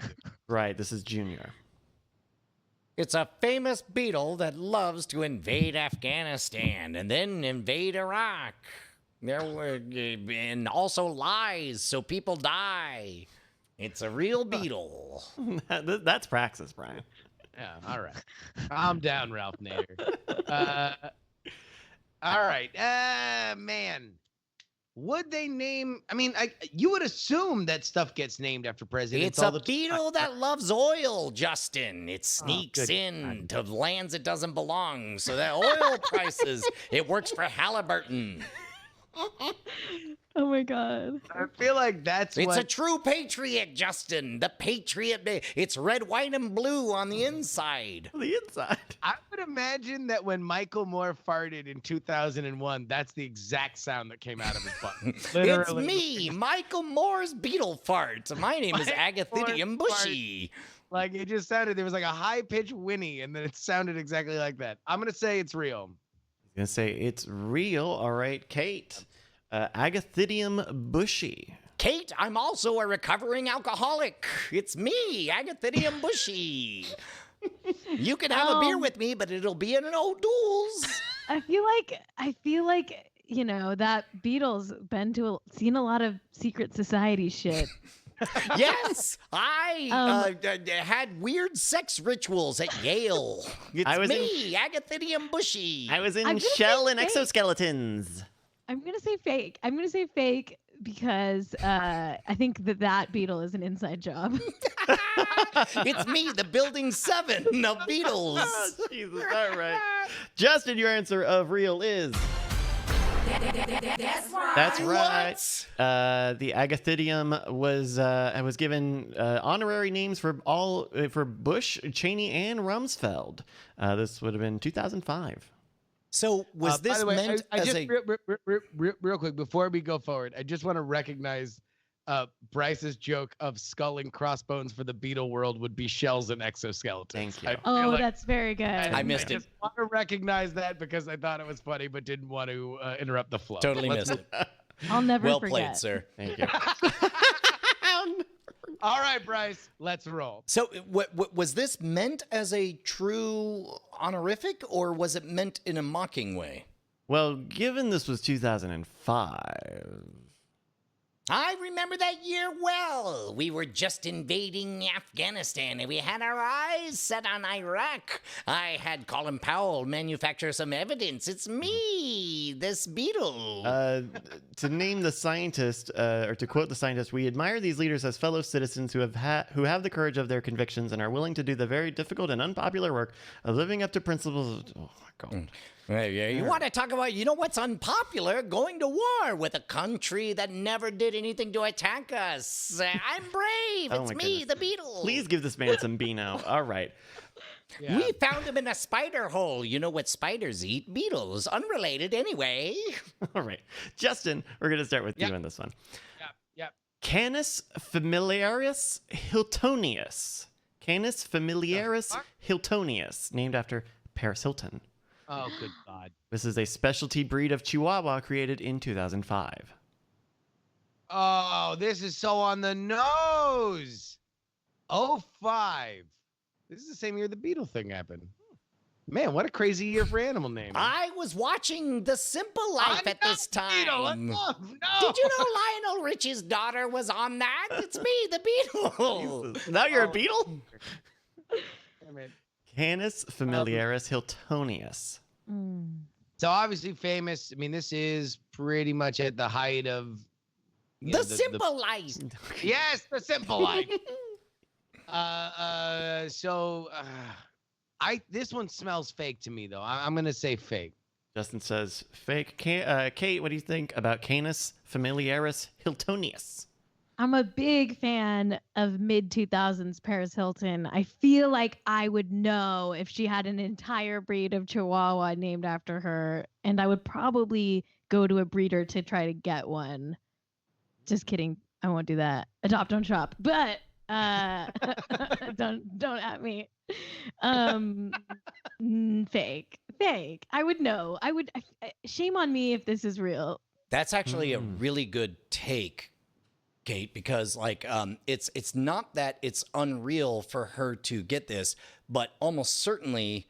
Right. This is Junior. It's a famous beetle that loves to invade Afghanistan and then invade Iraq. And also lies so people die. It's a real beetle. That's praxis, Brian. Yeah, all right. Calm down, Ralph Nader. All right. Man. Would they name? I mean, you would assume that stuff gets named after presidents. It's a beetle that loves oil, Justin. It sneaks in to lands it doesn't belong. So that oil prices, it works for Halliburton. Oh my God. I feel like It's a true patriot, Justin. The patriot. It's red, white, and blue on the inside. The inside. I would imagine that when Michael Moore farted in 2001, that's the exact sound that came out of his butt. It's me, Michael Moore's beetle fart. My name is Agathidium bushy. Like it just sounded, there was like a high-pitched whinny, and then it sounded exactly like that. I'm going to say it's real. I'm going to say it's real. All right, Kate. Agathidium bushy. Kate, I'm also a recovering alcoholic. It's me, Agathidium bushy. You can have a beer with me, but it'll be in an O'Doul's. I feel like that beetle's seen a lot of secret society shit. Yes, I had weird sex rituals at Yale. It's me, Agathidium bushy. I was in shell and exoskeletons. I'm going to say fake. I'm going to say fake because I think that beetle is an inside job. It's me, the Building 7 of Beatles. Oh, Jesus, all right. Justin, your answer of real is... That's right. The Agathidium was given honorary names for Bush, Cheney, and Rumsfeld. This would have been 2005. So was this meant as a... Real quick, before we go forward, I just want to recognize Bryce's joke of skull and crossbones for the beetle world would be shells and exoskeletons. Thank you. That's very good. I missed it. I just want to recognize that because I thought it was funny, but didn't want to interrupt the flow. Totally missed it. I'll never well forget. played, sir. Thank you. All right, Bryce, let's roll. So was this meant as a true honorific, or was it meant in a mocking way? Well, given this was 2005... I remember that year well. We were just invading Afghanistan, and we had our eyes set on Iraq. I had Colin Powell manufacture some evidence. It's me, this beetle. To name the scientist, or to quote the scientist, we admire these leaders as fellow citizens who have the courage of their convictions and are willing to do the very difficult and unpopular work of living up to principles of... Oh, my God. Yeah, you want to talk about, what's unpopular? Going to war with a country that never did anything to attack us. I'm brave. Oh It's my me, goodness. the beetle. Please give this man some Beano. All right. Yeah. We found him in a spider hole. You know what spiders eat? Beetles. Unrelated anyway. All right. Justin, we're going to start with you on this one. Yep. Canis familiaris hiltonius. Canis familiaris hiltonius, named after Paris Hilton. Oh, good God. This is a specialty breed of Chihuahua created in 2005. Oh, this is so on the nose. 05. This is the same year the Beetle thing happened. Man, what a crazy year for animal naming. I was watching The Simple Life at this time. No. Did you know Lionel Richie's daughter was on that? It's me, the Beetle. Now you're a beetle? Damn it. Canis familiaris Hiltonius. So obviously famous. I mean, this is pretty much at the height of The Simple Life. Yes, the simple life. This one smells fake to me though. I'm gonna say fake. Justin says fake. Cait, what do you think about Canis familiaris Hiltonius? I'm a big fan of mid 2000s Paris Hilton. I feel like I would know if she had an entire breed of Chihuahua named after her, and I would probably go to a breeder to try to get one. Just kidding. I won't do that. Adopt, don't shop. But don't at me. Fake. I would know. Shame on me if this is real. That's actually a really good take, Cait, because like it's not that it's unreal for her to get this, but almost certainly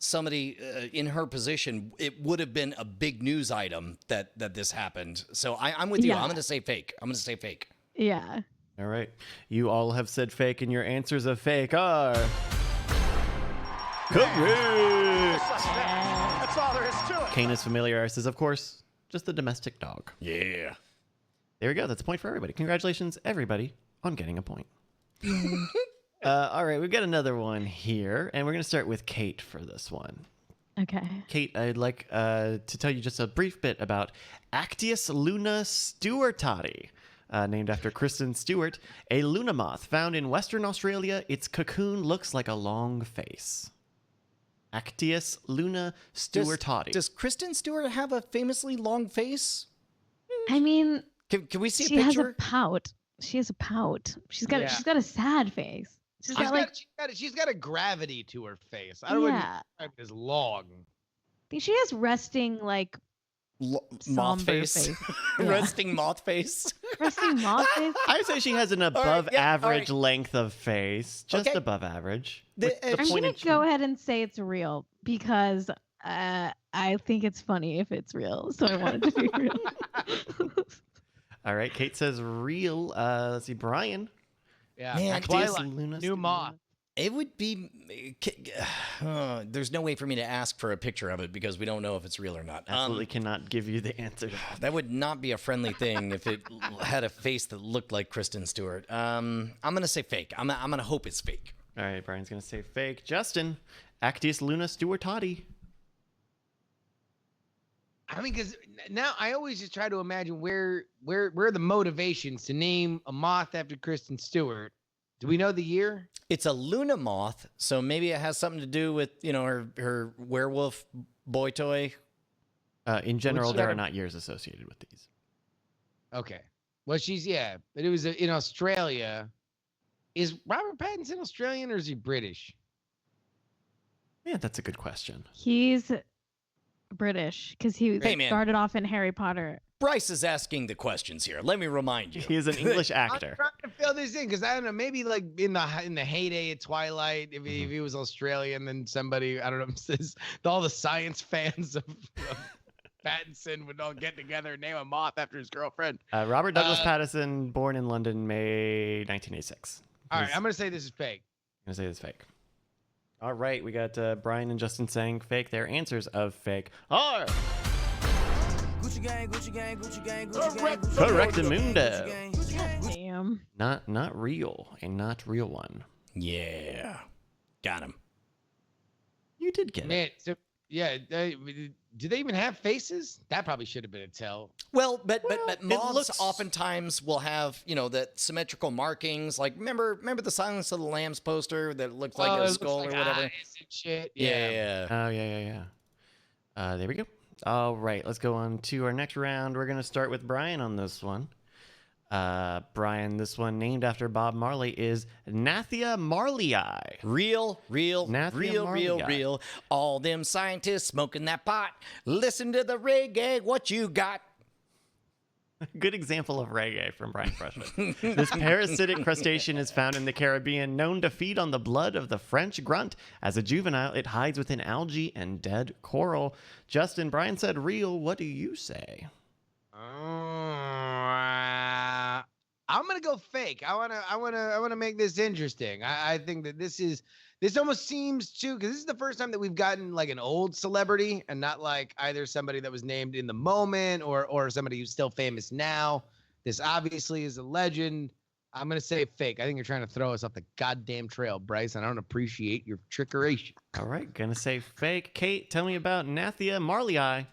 somebody in her position, it would have been a big news item that this happened. So I'm with you. Yeah. I'm going to say fake. Yeah. All right. You all have said fake, and your answers of fake are correct. That's all there is to it. Canis familiaris is, of course, just the domestic dog. Yeah. There we go. That's a point for everybody. Congratulations, everybody, on getting a point. All right, we've got another one here, and we're going to start with Cait for this one. Okay. Cait, I'd like to tell you just a brief bit about Actius luna stewartati, named after Kristen Stewart, a luna moth found in Western Australia. Its cocoon looks like a long face. Actius luna stewartati. Does Kristen Stewart have a famously long face? I mean, Can we see she a has picture? a pout. She's got a sad face. She's got a gravity to her face. I don't know Yeah. if it's long. I think she has resting like Moth somber face. Yeah. Resting moth face. resting moth face. I would say she has an above yeah, all average right. length of face, just Okay. above average. The- With the I'm I'm gonna pointed go chin. ahead and say it's real because I think it's funny if it's real. So I want it to be real. Uh, All right, Cait says real. Let's see, Brian. Yeah. Man, Actius Twilight. luna New moth. It would be. There's no way for me to ask for a picture of it because we don't know if it's real or not. Absolutely cannot give you the answer. That would not be a friendly thing if it had a face that looked like Kristen Stewart. I'm gonna say fake. I'm gonna hope it's fake. All right, Brian's going to say fake. Justin, Actius luna stewartati. I mean, because now I always just try to imagine where are the motivations to name a moth after Kristen Stewart. Do we know the year? It's a Luna moth, so maybe it has something to do with her werewolf boy toy. In general, she there got are a- not years associated with these. Okay. Well, but it was in Australia. Is Robert Pattinson Australian or is he British? Yeah, that's a good question. He's British because he Hey, man. started off in Harry Potter. Bryce is asking the questions here. Let me remind you. He is an English I'm actor. trying to fill this in because I don't know. Maybe like in the heyday of Twilight, if he was Australian, then somebody I don't know says all the science fans of Pattinson would all get together and name a moth after his girlfriend. Robert Douglas Pattinson, born in London, May 1986. All right, I'm gonna say this is fake. going to say it's fake. All right, we got Brian and Justin saying fake. Their answers of fake are Gucci gang, Gucci gang, Gucci gang, Gucci gang. correctamundo. Damn. Not real, a not real one. Yeah, got him. You did get it. Man, so, yeah. Do they even have faces? That probably should have been a tell. Well, but it moths looks- oftentimes will have that symmetrical markings. Like remember the Silence of the Lambs poster that looked like it a looks skull like or whatever. eyes and shit. Yeah. Oh, yeah. There we go. All right, let's go on to our next round. We're going to start with Brian on this one. Brian, this one named after Bob Marley is Nathia Marleyi. Real. Nathia Marleyi. All them scientists smoking that pot. Listen to the reggae. What you got? Good example of reggae from Brian Brushwood. This parasitic crustacean is found in the Caribbean, known to feed on the blood of the French grunt. As a juvenile, it hides within algae and dead coral. Justin, Brian said real. What do you say? I'm gonna go fake. I wanna make this interesting. I think that this almost seems too, because this is the first time that we've gotten like an old celebrity and not like either somebody that was named in the moment or somebody who's still famous now. This obviously is a legend. I'm gonna say fake. I think you're trying to throw us off the goddamn trail, Bryce. And I don't appreciate your trickery. All right, gonna say fake. Kate, tell me about Nathia marlii.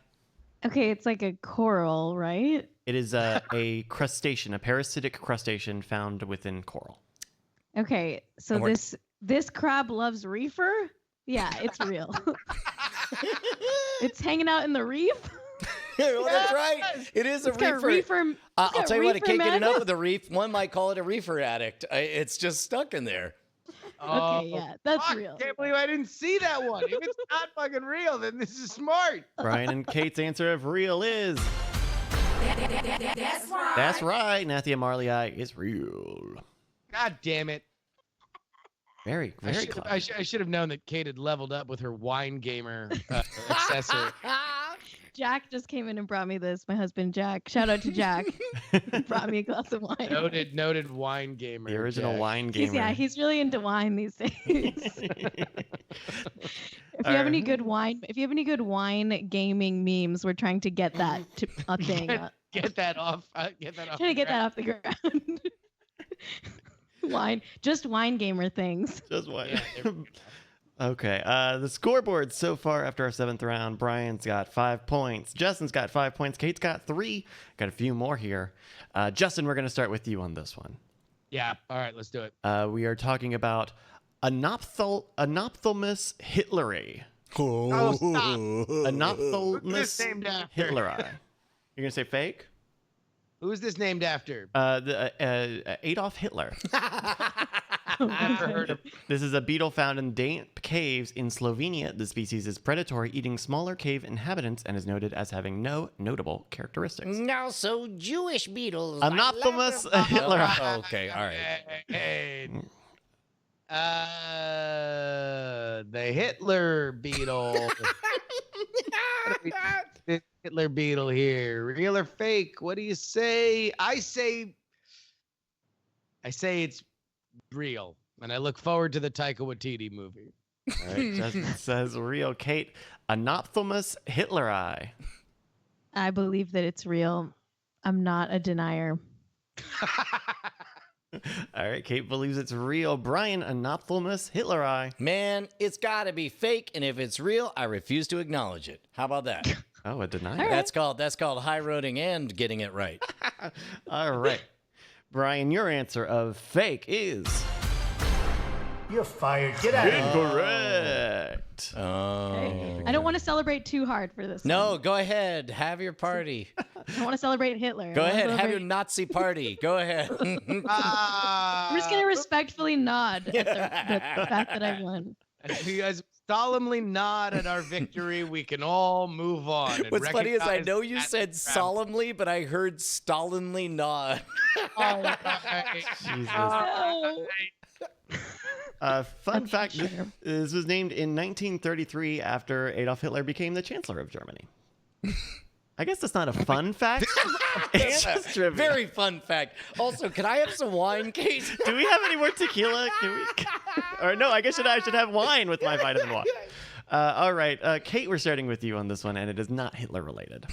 Okay, it's like a coral, right? It is a crustacean, a parasitic crustacean found within coral. Okay, so this crab loves reefer? Yeah, it's real. It's hanging out in the reef. Well, that's right. It is a It's got reefer. reefer. I'll tell you what, it can't get enough madness. of the reef. One might call it a reefer addict. It's just stuck in there. Okay, yeah, that's Fuck, real. Can't believe I didn't see that one. If it's not fucking real, then this is smart. Brian and Kate's answer of real is... That's right. That's right. Nathia marlii is real. God damn it. Very close. I should have known that Kate had leveled up with her wine gamer accessory. Jack just came in and brought me this. My husband Jack. Shout out to Jack. Brought me a glass of wine. Noted wine gamer. The original Jack. wine gamer. He's really into wine these days. If you have any good wine gaming memes, we're trying to get that to a thing. Get that off. Get that off. Trying to get that off the ground. Just wine gamer things. Just one. Yeah, there we go. Okay. The scoreboard so far after our 7th round. Brian's got 5 points. Justin's got 5 points. Kate's got 3. Got a few more here. Justin, we're going to start with you on this one. Yeah. All right. Let's do it. We are talking about Anophthalmus hitleri. Oh, stop. Anophthalmus Who's this named after? hitleri. You're going to say fake? Who's this named after? Adolf Hitler. Never heard of. This is a beetle found in damp caves in Slovenia. The species is predatory, eating smaller cave inhabitants, and is noted as having no notable characteristics. Now, so Jewish beetles. Anophthalmus hitleri. Oh, okay, all right. Hey. The Hitler beetle. The Hitler beetle here. Real or fake? What do you say? I say it's real, and I look forward to the Taika Waititi movie. All right, Justin says real. Kate, Anophthalmus hitleri. I believe that it's real. I'm not a denier. All right, Kate believes it's real. Brian, Anophthalmus hitleri. Man, it's got to be fake, and if it's real, I refuse to acknowledge it. How about that? Oh, a denier. All right. That's called high roading and getting it right. All right. Brian, your answer of fake is... You're fired. Get out of here. incorrect. Oh. I don't want to celebrate too hard for this. No, one. go ahead. Have your party. I want to celebrate Hitler. Go I wanna ahead. Have your celebrate- Nazi party. Go ahead. I'm just gonna respectfully nod at the fact that I won. If you guys solemnly nod at our victory, we can all move on. and What's funny is I recognize know you that said crap. solemnly, but I heard stolidly nod. All right. Jesus. No. Fun fact, Sure. this was named in 1933 after Adolf Hitler became the Chancellor of Germany. I guess that's not a fun fact. It's just trivia. Very fun fact. Also, can I have some wine, Kate? Do we have any more tequila? Can we? Or no, I guess I should have wine with my vitamin water. All right, Kate, we're starting with you on this one, and it is not Hitler related.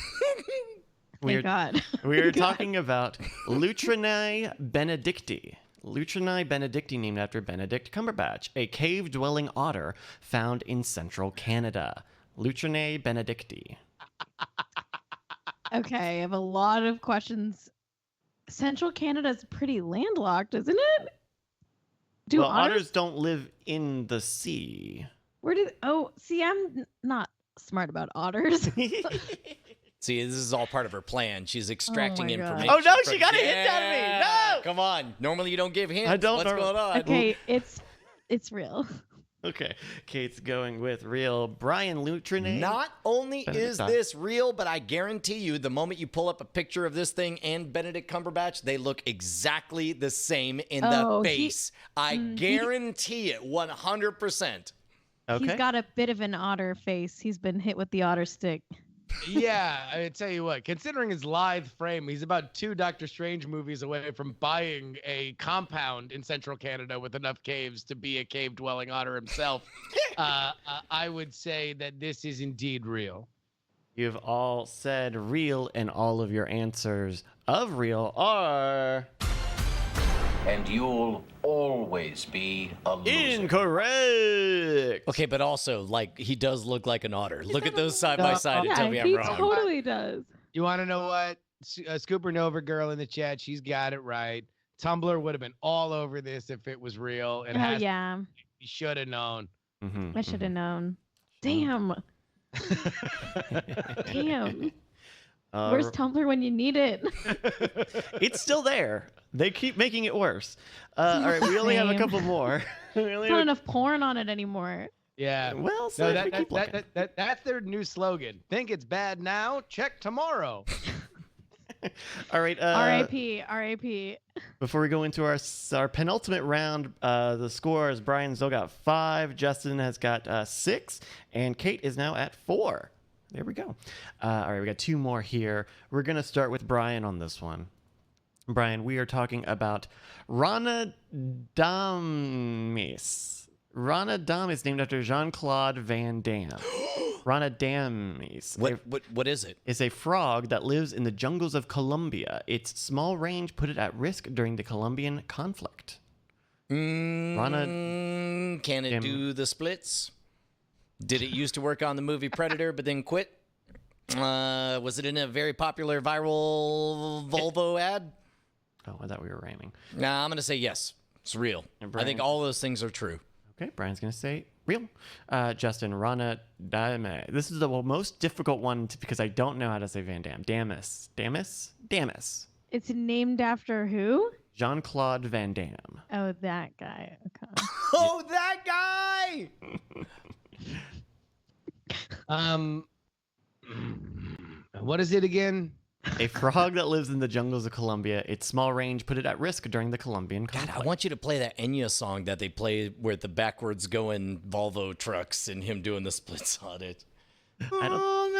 Thank God. We are talking about Lutrinae benedicti. Lutrinae benedicti, named after Benedict Cumberbatch, a cave-dwelling otter found in central Canada. Lutrinae benedicti. Okay, I have a lot of questions. Central Canada's pretty landlocked, isn't it? Do Well, otters? otters don't live in the sea. Where did? Oh, see, I'm not smart about otters. See, this is all part of her plan. She's extracting my God. information. Oh, no, from- she got a hint out of me. No! Come on. Normally you don't give hints. I don't What's norm- going on? Okay, it's real. Okay, Kate's going with real. Brian Lutrine. Not only Benedict is Dodd. this real, but I guarantee you, the moment you pull up a picture of this thing and Benedict Cumberbatch, they look exactly the same in the face. I guarantee it 100%. Okay. He's got a bit of an otter face. He's been hit with the otter stick. Yeah, I tell you what, considering his lithe frame, he's about 2 Doctor Strange movies away from buying a compound in central Canada with enough caves to be a cave-dwelling otter himself. I would say that this is indeed real. You've all said real, and all of your answers of real are And you'll always be a loser. incorrect. Okay, but also, like, he does look like an otter. Look at those side by side and tell me I'm he wrong. totally does. You want to know what? Scooper Nova girl in the chat, she's got it right. Tumblr would have been all over this if it was real. And Yeah, he should have known. Mhm, I should have mhm. known. Damn. Damn. Where's Tumblr when you need it? It's still there. They keep making it worse. All right, we only have a Same. couple more. We only There's not have enough porn on it anymore. Yeah. Well, so No, if we keep looking. that's their new slogan. Think it's bad now? Check tomorrow. All right. R.I.P. R.I.P. Before we go into our penultimate round, the score is Brian still got 5, Justin has got 6, and Cait is now at 4. There we go. All right, we got 2 more here. We're going to start with Brian on this one. Brian, we are talking about Rana Damis. Rana Damis, named after Jean-Claude Van Damme. Rana Damis. What is it? Is a frog that lives in the jungles of Colombia. Its small range put it at risk during the Colombian conflict. Can it do the splits? Did it used to work on the movie Predator but then quit? Was it in a very popular viral Volvo ad? Oh, I thought we were rhyming. Nah, I'm going to say yes. It's real. And I think Brian? all those things are true. Okay, Brian's going to say real. Justin, Rana Damis. This is the most difficult one because I don't know how to say Van Damme. Damis. It's named after who? Jean-Claude Van Damme. Oh, that guy. Okay. Oh, that guy! What is it again? A frog that lives in the jungles of Colombia. Its small range put it at risk during the Colombian God, conflict. I want you to play that Enya song that they play with the backwards going Volvo trucks and him doing the splits on it. I don't-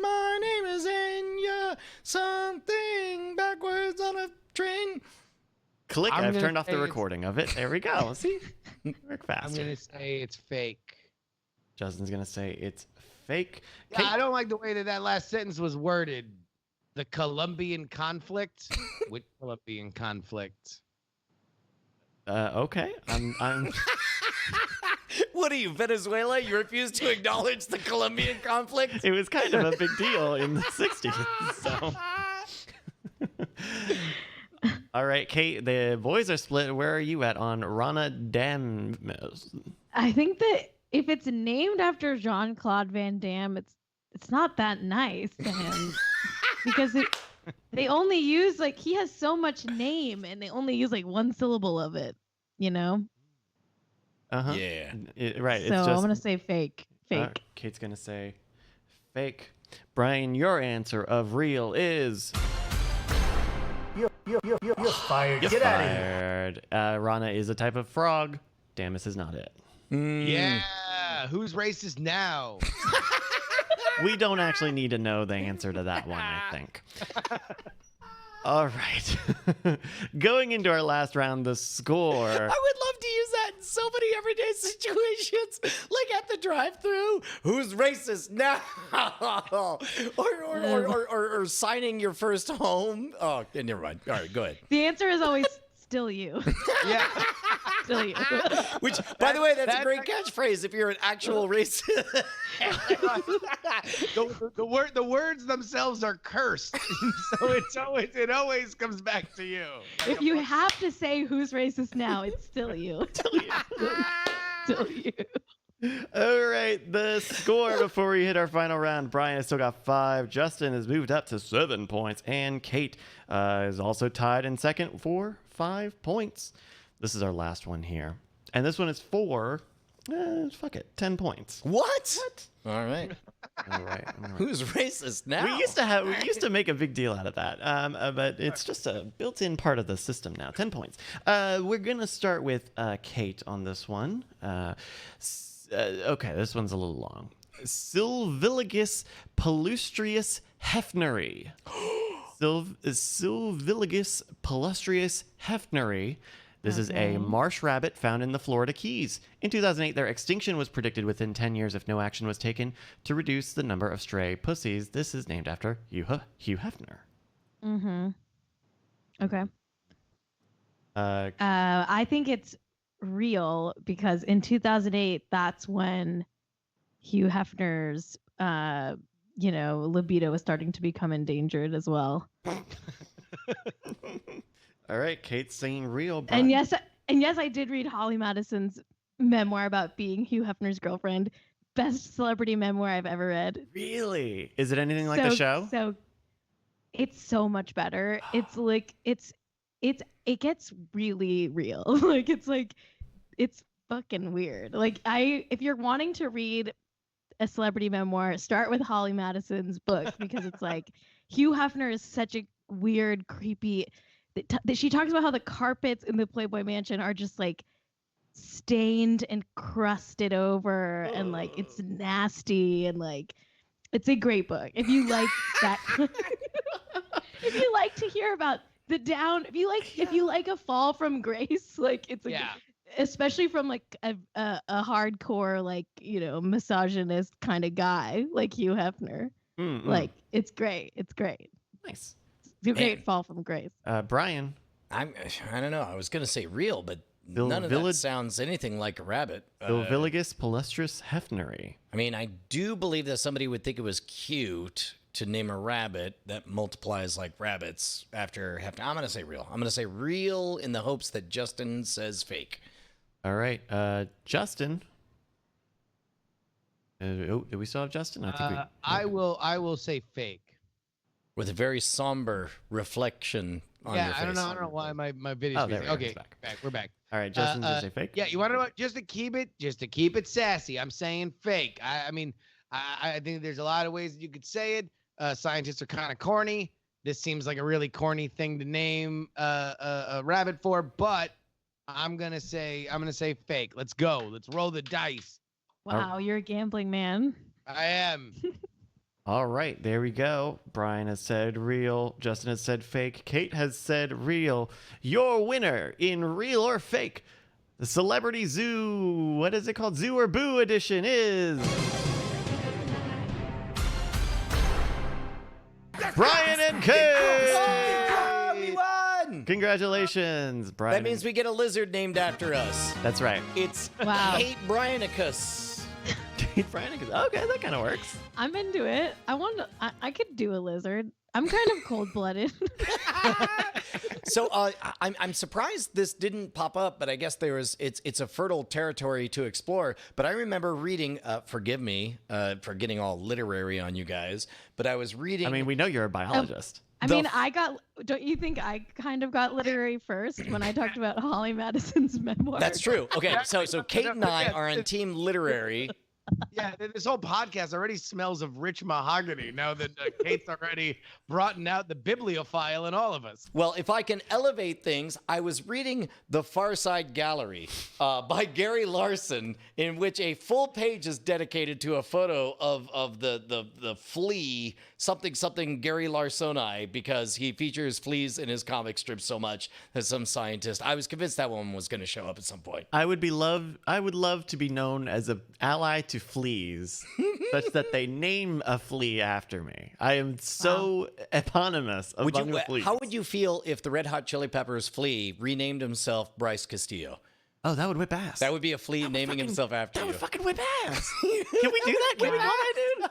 My name is Enya. Something backwards on a train. Click. I'm I've gonna turned off the say it's- recording of it. There we go. See? Work I'm faster. going to say it's fake. Justin's going to say it's fake. Yeah, Cait- I don't like the way that last sentence was worded. The Colombian conflict? Which Colombian conflict? Okay. I'm What are you, Venezuela? You refuse to acknowledge the Colombian conflict? It was kind of a big deal in the 60s. So. All right, Cait, the boys are split. Where are you at on Rana Damis? I think that if it's named after Jean-Claude Van Damme, it's not that nice to him because they only use he has so much name and they only use one syllable of it, you know? Uh-huh. Yeah. Right. So It's just, I'm gonna say fake. Kate's going to say fake. Brian, your answer of real is... You're fired. You're Get out of here. fired. Rana is a type of frog. Damis is not it. Yeah. Who's racist now? We don't actually need to know the answer to that one, I think. All right. Going into our last round, the score. I would love to use that in so many everyday situations, like at the drive-thru. Who's racist now? or signing your first home. Oh, never mind. All right, go ahead. The answer is always still you. Yeah. Still you. Which, by the way, that's a great catchphrase if you're an actual racist. The words themselves are cursed. So it always comes back to you. If you have to say who's racist now, it's still you. Still you. All right, the score before we hit our final round. Brian has still got 5. Justin has moved up to 7 points. And Cait is also tied in second for 5 points. This is our last one here. And this one is for, 10 points. What? All right. All right. Who's racist now? We used to make a big deal out of that, but it's just a built-in part of the system now. 10 points. We're gonna start with Cait on this one. Okay, this one's a little long. Silvilagus palustrius hefneri. Silvilagus palustrius hefneri. This is a marsh rabbit found in the Florida Keys. In 2008, their extinction was predicted within 10 years if no action was taken to reduce the number of stray pussies. This is named after Hugh Hefner. Mm-hmm. Okay. Uh, I think it's real because in 2008, that's when Hugh Hefner's, libido was starting to become endangered as well. All right, Kate's saying real. And yes, I did read Holly Madison's memoir about being Hugh Hefner's girlfriend. Best celebrity memoir I've ever read. Really? Is it anything like the show? So it's so much better. It's like it gets really real. It's fucking weird. If you're wanting to read a celebrity memoir, start with Holly Madison's book because it's like Hugh Hefner is such a weird, creepy. She talks about how the carpets in the Playboy Mansion are just like stained and crusted over, and like it's nasty, and like it's a great book. If you like that, if you like to hear about the down, if you like a fall from grace, like it's especially from like a hardcore misogynist kind of guy like Hugh Hefner. Mm-mm. Like it's great. It's great. Nice. It's a great fall from grace. Brian. I don't know. I was going to say real, but none of that sounds anything like a rabbit. Silvilagus palustrius hefneri. I mean, I do believe that somebody would think it was cute to name a rabbit that multiplies like rabbits after Hefner. I'm going to say real. I'm going to say real in the hopes that Justin says fake. All right. Justin. Do we still have Justin? I will say fake. With a very somber reflection on your face. I don't know why my video's there we go. okay. It's back. We're back. All right, Justin, did you say fake? Yeah, you want to know just to keep it sassy. I'm saying fake. I mean, I think there's a lot of ways that you could say it. Scientists are kind of corny. This seems like a really corny thing to name a rabbit for, but I'm gonna say fake. Let's go. Let's roll the dice. Wow, you're a gambling man. I am. All right, there we go. Brian has said real. Justin has said fake. Cait has said real. Your winner in real or fake, the Celebrity Zoo, what is it called? Zoo or Boo edition is Brian and Cait. We won! Congratulations, Brian. That means we get a lizard named after us. That's right. It's Cait Brianicus. Okay, that kind of works. I'm into it. I could do a lizard. I'm kind of cold-blooded. So I'm surprised this didn't pop up, but I guess it's a fertile territory to explore. But I remember reading, forgive me for getting all literary on you guys, but I was reading. I mean, we know you're a biologist. Don't you think I kind of got literary first when I talked about Holly Madison's memoir? That's true. Okay, so Cait and I are on team literary. Yeah, this whole podcast already smells of rich mahogany now that Cait's already brought out the bibliophile in all of us. Well, if I can elevate things, I was reading The Far Side Gallery by Gary Larson, in which a full page is dedicated to a photo of the flea, something Gary Larsoni, because he features fleas in his comic strips so much that some scientist. I was convinced that one was going to show up at some point. I would love to be known as an ally to fleas, such that they name a flea after me. I am so eponymous among the fleas. How would you feel if the Red Hot Chili Peppers flea renamed himself Bryce Castillo? Oh, that would whip ass. That would be a flea naming himself after you. That would fucking whip ass. Can we do that? Can we do that, dude?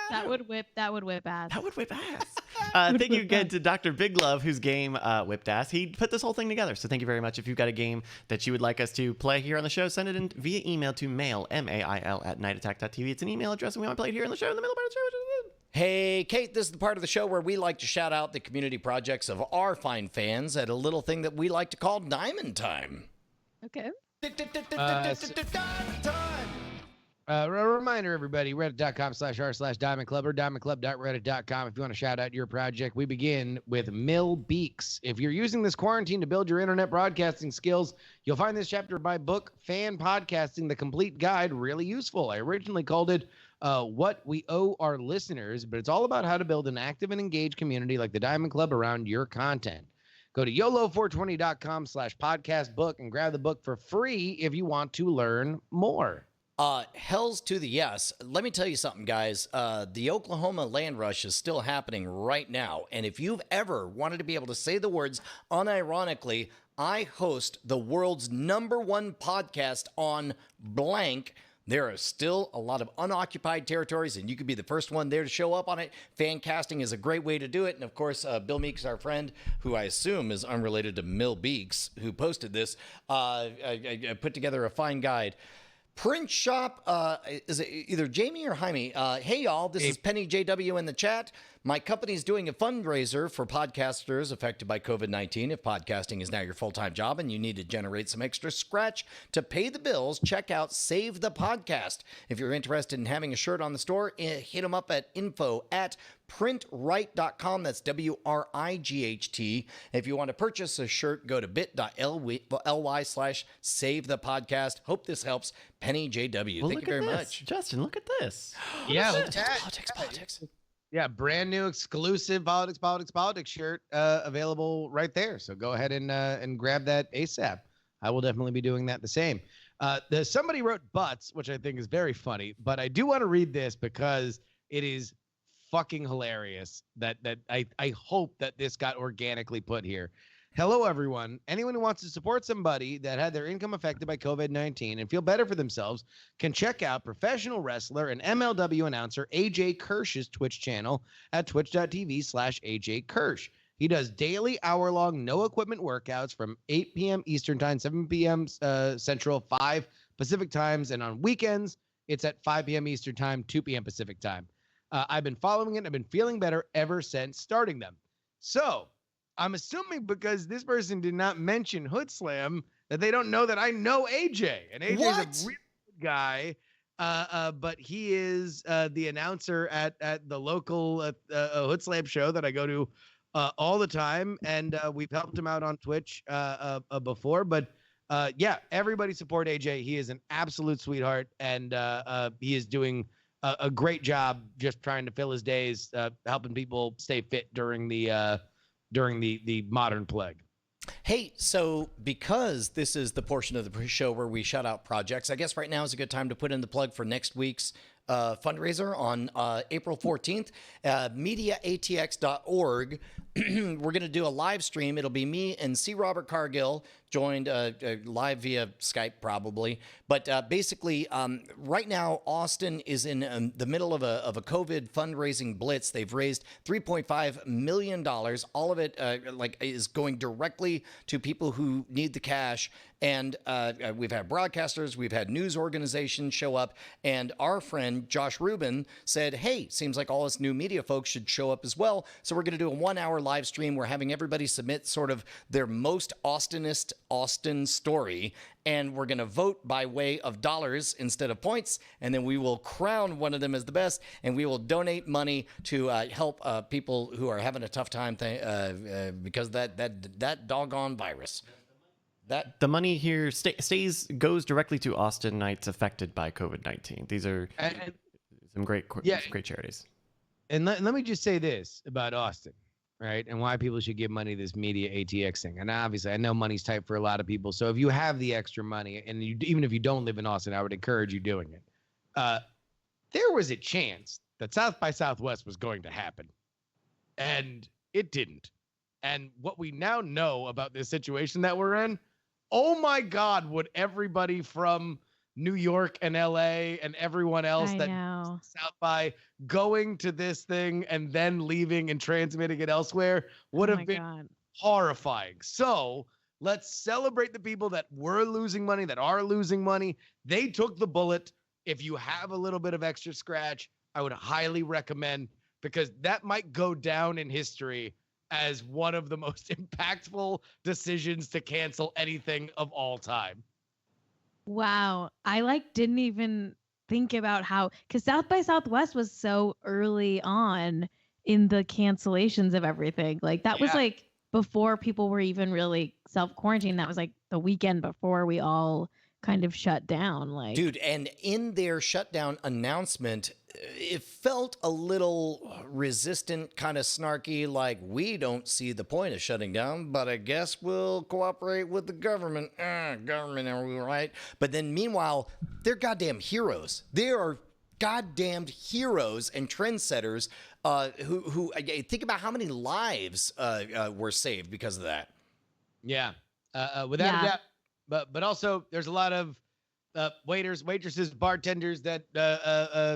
That would whip ass. That would whip ass. Thank you again to Dr. Big Love, whose game whipped ass. He put this whole thing together. So thank you very much. If you've got a game that you would like us to play here on the show, send it in via email to mail, mail, @nightattack.tv. It's an email address, and we want to play it here on the show in the middle part of the show. Hey, Cait, this is the part of the show where we like to shout out the community projects of our fine fans at a little thing that we like to call Diamond Time. Okay. A reminder, everybody, reddit.com/r/Diamond Club or diamondclub.reddit.com if you want to shout out your project. We begin with Mill Beeks. If you're using this quarantine to build your internet broadcasting skills, you'll find this chapter of my book, Fan Podcasting, the Complete Guide, really useful. I originally called it What We Owe Our Listeners, but it's all about how to build an active and engaged community like the Diamond Club around your content. Go to YOLO420.com/podcast book and grab the book for free if you want to learn more. Hells to the yes. Let me tell you something, guys. The Oklahoma land rush is still happening right now. And if you've ever wanted to be able to say the words unironically, I host the world's #1 podcast on blank, there are still a lot of unoccupied territories, and you could be the first one there to show up on it. Fan casting is a great way to do it. And of course, Bill Meeks, our friend, who I assume is unrelated to Mill Beeks, who posted this, I put together a fine guide. Print shop, is it either Jamie or Jaime? Hey, y'all, this is Penny JW in the chat. My company's doing a fundraiser for podcasters affected by COVID-19. If podcasting is now your full-time job and you need to generate some extra scratch to pay the bills, check out Save the Podcast. If you're interested in having a shirt on the store, hit them up at info@printright.com. That's WRIGHT. If you want to purchase a shirt, go to bit.ly/Save the Podcast. Hope this helps. Penny JW. Thank you very much. Justin, look at this. Yeah, look at Politics. Yeah, brand new exclusive politics shirt available right there. So go ahead and grab that ASAP. I will definitely be doing that the same. Somebody wrote butts, which I think is very funny, but I do want to read this because it is fucking hilarious that I hope that this got organically put here. Hello, everyone. Anyone who wants to support somebody that had their income affected by COVID-19 and feel better for themselves can check out professional wrestler and MLW announcer AJ Kirsch's Twitch channel at twitch.tv/AJ Kirsch. He does daily hour-long no-equipment workouts from 8 p.m. Eastern Time, 7 p.m. Central, 5 Pacific Times, and on weekends, it's at 5 p.m. Eastern Time, 2 p.m. Pacific Time. I've been following it, and I've been feeling better ever since starting them. So I'm assuming because this person did not mention Hood Slam that they don't know that I know AJ. And AJ is a really good guy, but he is the announcer at the local Hood Slam show that I go to all the time. And we've helped him out on Twitch before. But yeah, everybody support AJ. He is an absolute sweetheart, and he is doing a great job just trying to fill his days, helping people stay fit during the modern plague. Hey, so because this is the portion of the show where we shout out projects, I guess right now is a good time to put in the plug for next week's fundraiser on April 14th, mediaatx.org. We're going to do a live stream. It'll be me and C. Robert Cargill, joined live via Skype probably. But basically, right now, Austin is in the middle of a COVID fundraising blitz. They've raised $3.5 million. All of it is going directly to people who need the cash. And we've had broadcasters, we've had news organizations show up, and our friend Josh Rubin said, hey, seems like all us new media folks should show up as well. So we're going to do a 1-hour live stream. We're having everybody submit sort of their most Austinist Austin story, and we're going to vote by way of dollars instead of points, and then we will crown one of them as the best, and we will donate money to help people who are having a tough time because of that doggone virus. The money here goes directly to Austinites affected by COVID-19. These are some great charities. And let me just say this about Austin, right? And why people should give money to this media ATX thing. And obviously, I know money's tight for a lot of people. So if you have the extra money, and even if you don't live in Austin, I would encourage you doing it. There was a chance that South by Southwest was going to happen, and it didn't. And what we now know about this situation that we're in, oh my God, would everybody from New York and LA and everyone else South by going to this thing and then leaving and transmitting it elsewhere would have been horrifying. So let's celebrate the people that were losing money, that are losing money. They took the bullet. If you have a little bit of extra scratch, I would highly recommend, because that might go down in history as one of the most impactful decisions to cancel anything of all time. Wow. I like didn't even think about how, because South by Southwest was so early on in the cancellations of everything. Like that was Yeah. like before people were even really self quarantined. That was like the weekend before we all kind of shut down. Like, Dude, and in their shutdown announcement, it felt a little resistant, kind of snarky, like, we don't see the point of shutting down, but I guess we'll cooperate with the government. Government, are we right? But then meanwhile, they're goddamn heroes. They are goddamn heroes and trendsetters who think about how many lives were saved because of that. Yeah, without a doubt. But also, there's a lot of waiters, waitresses, bartenders that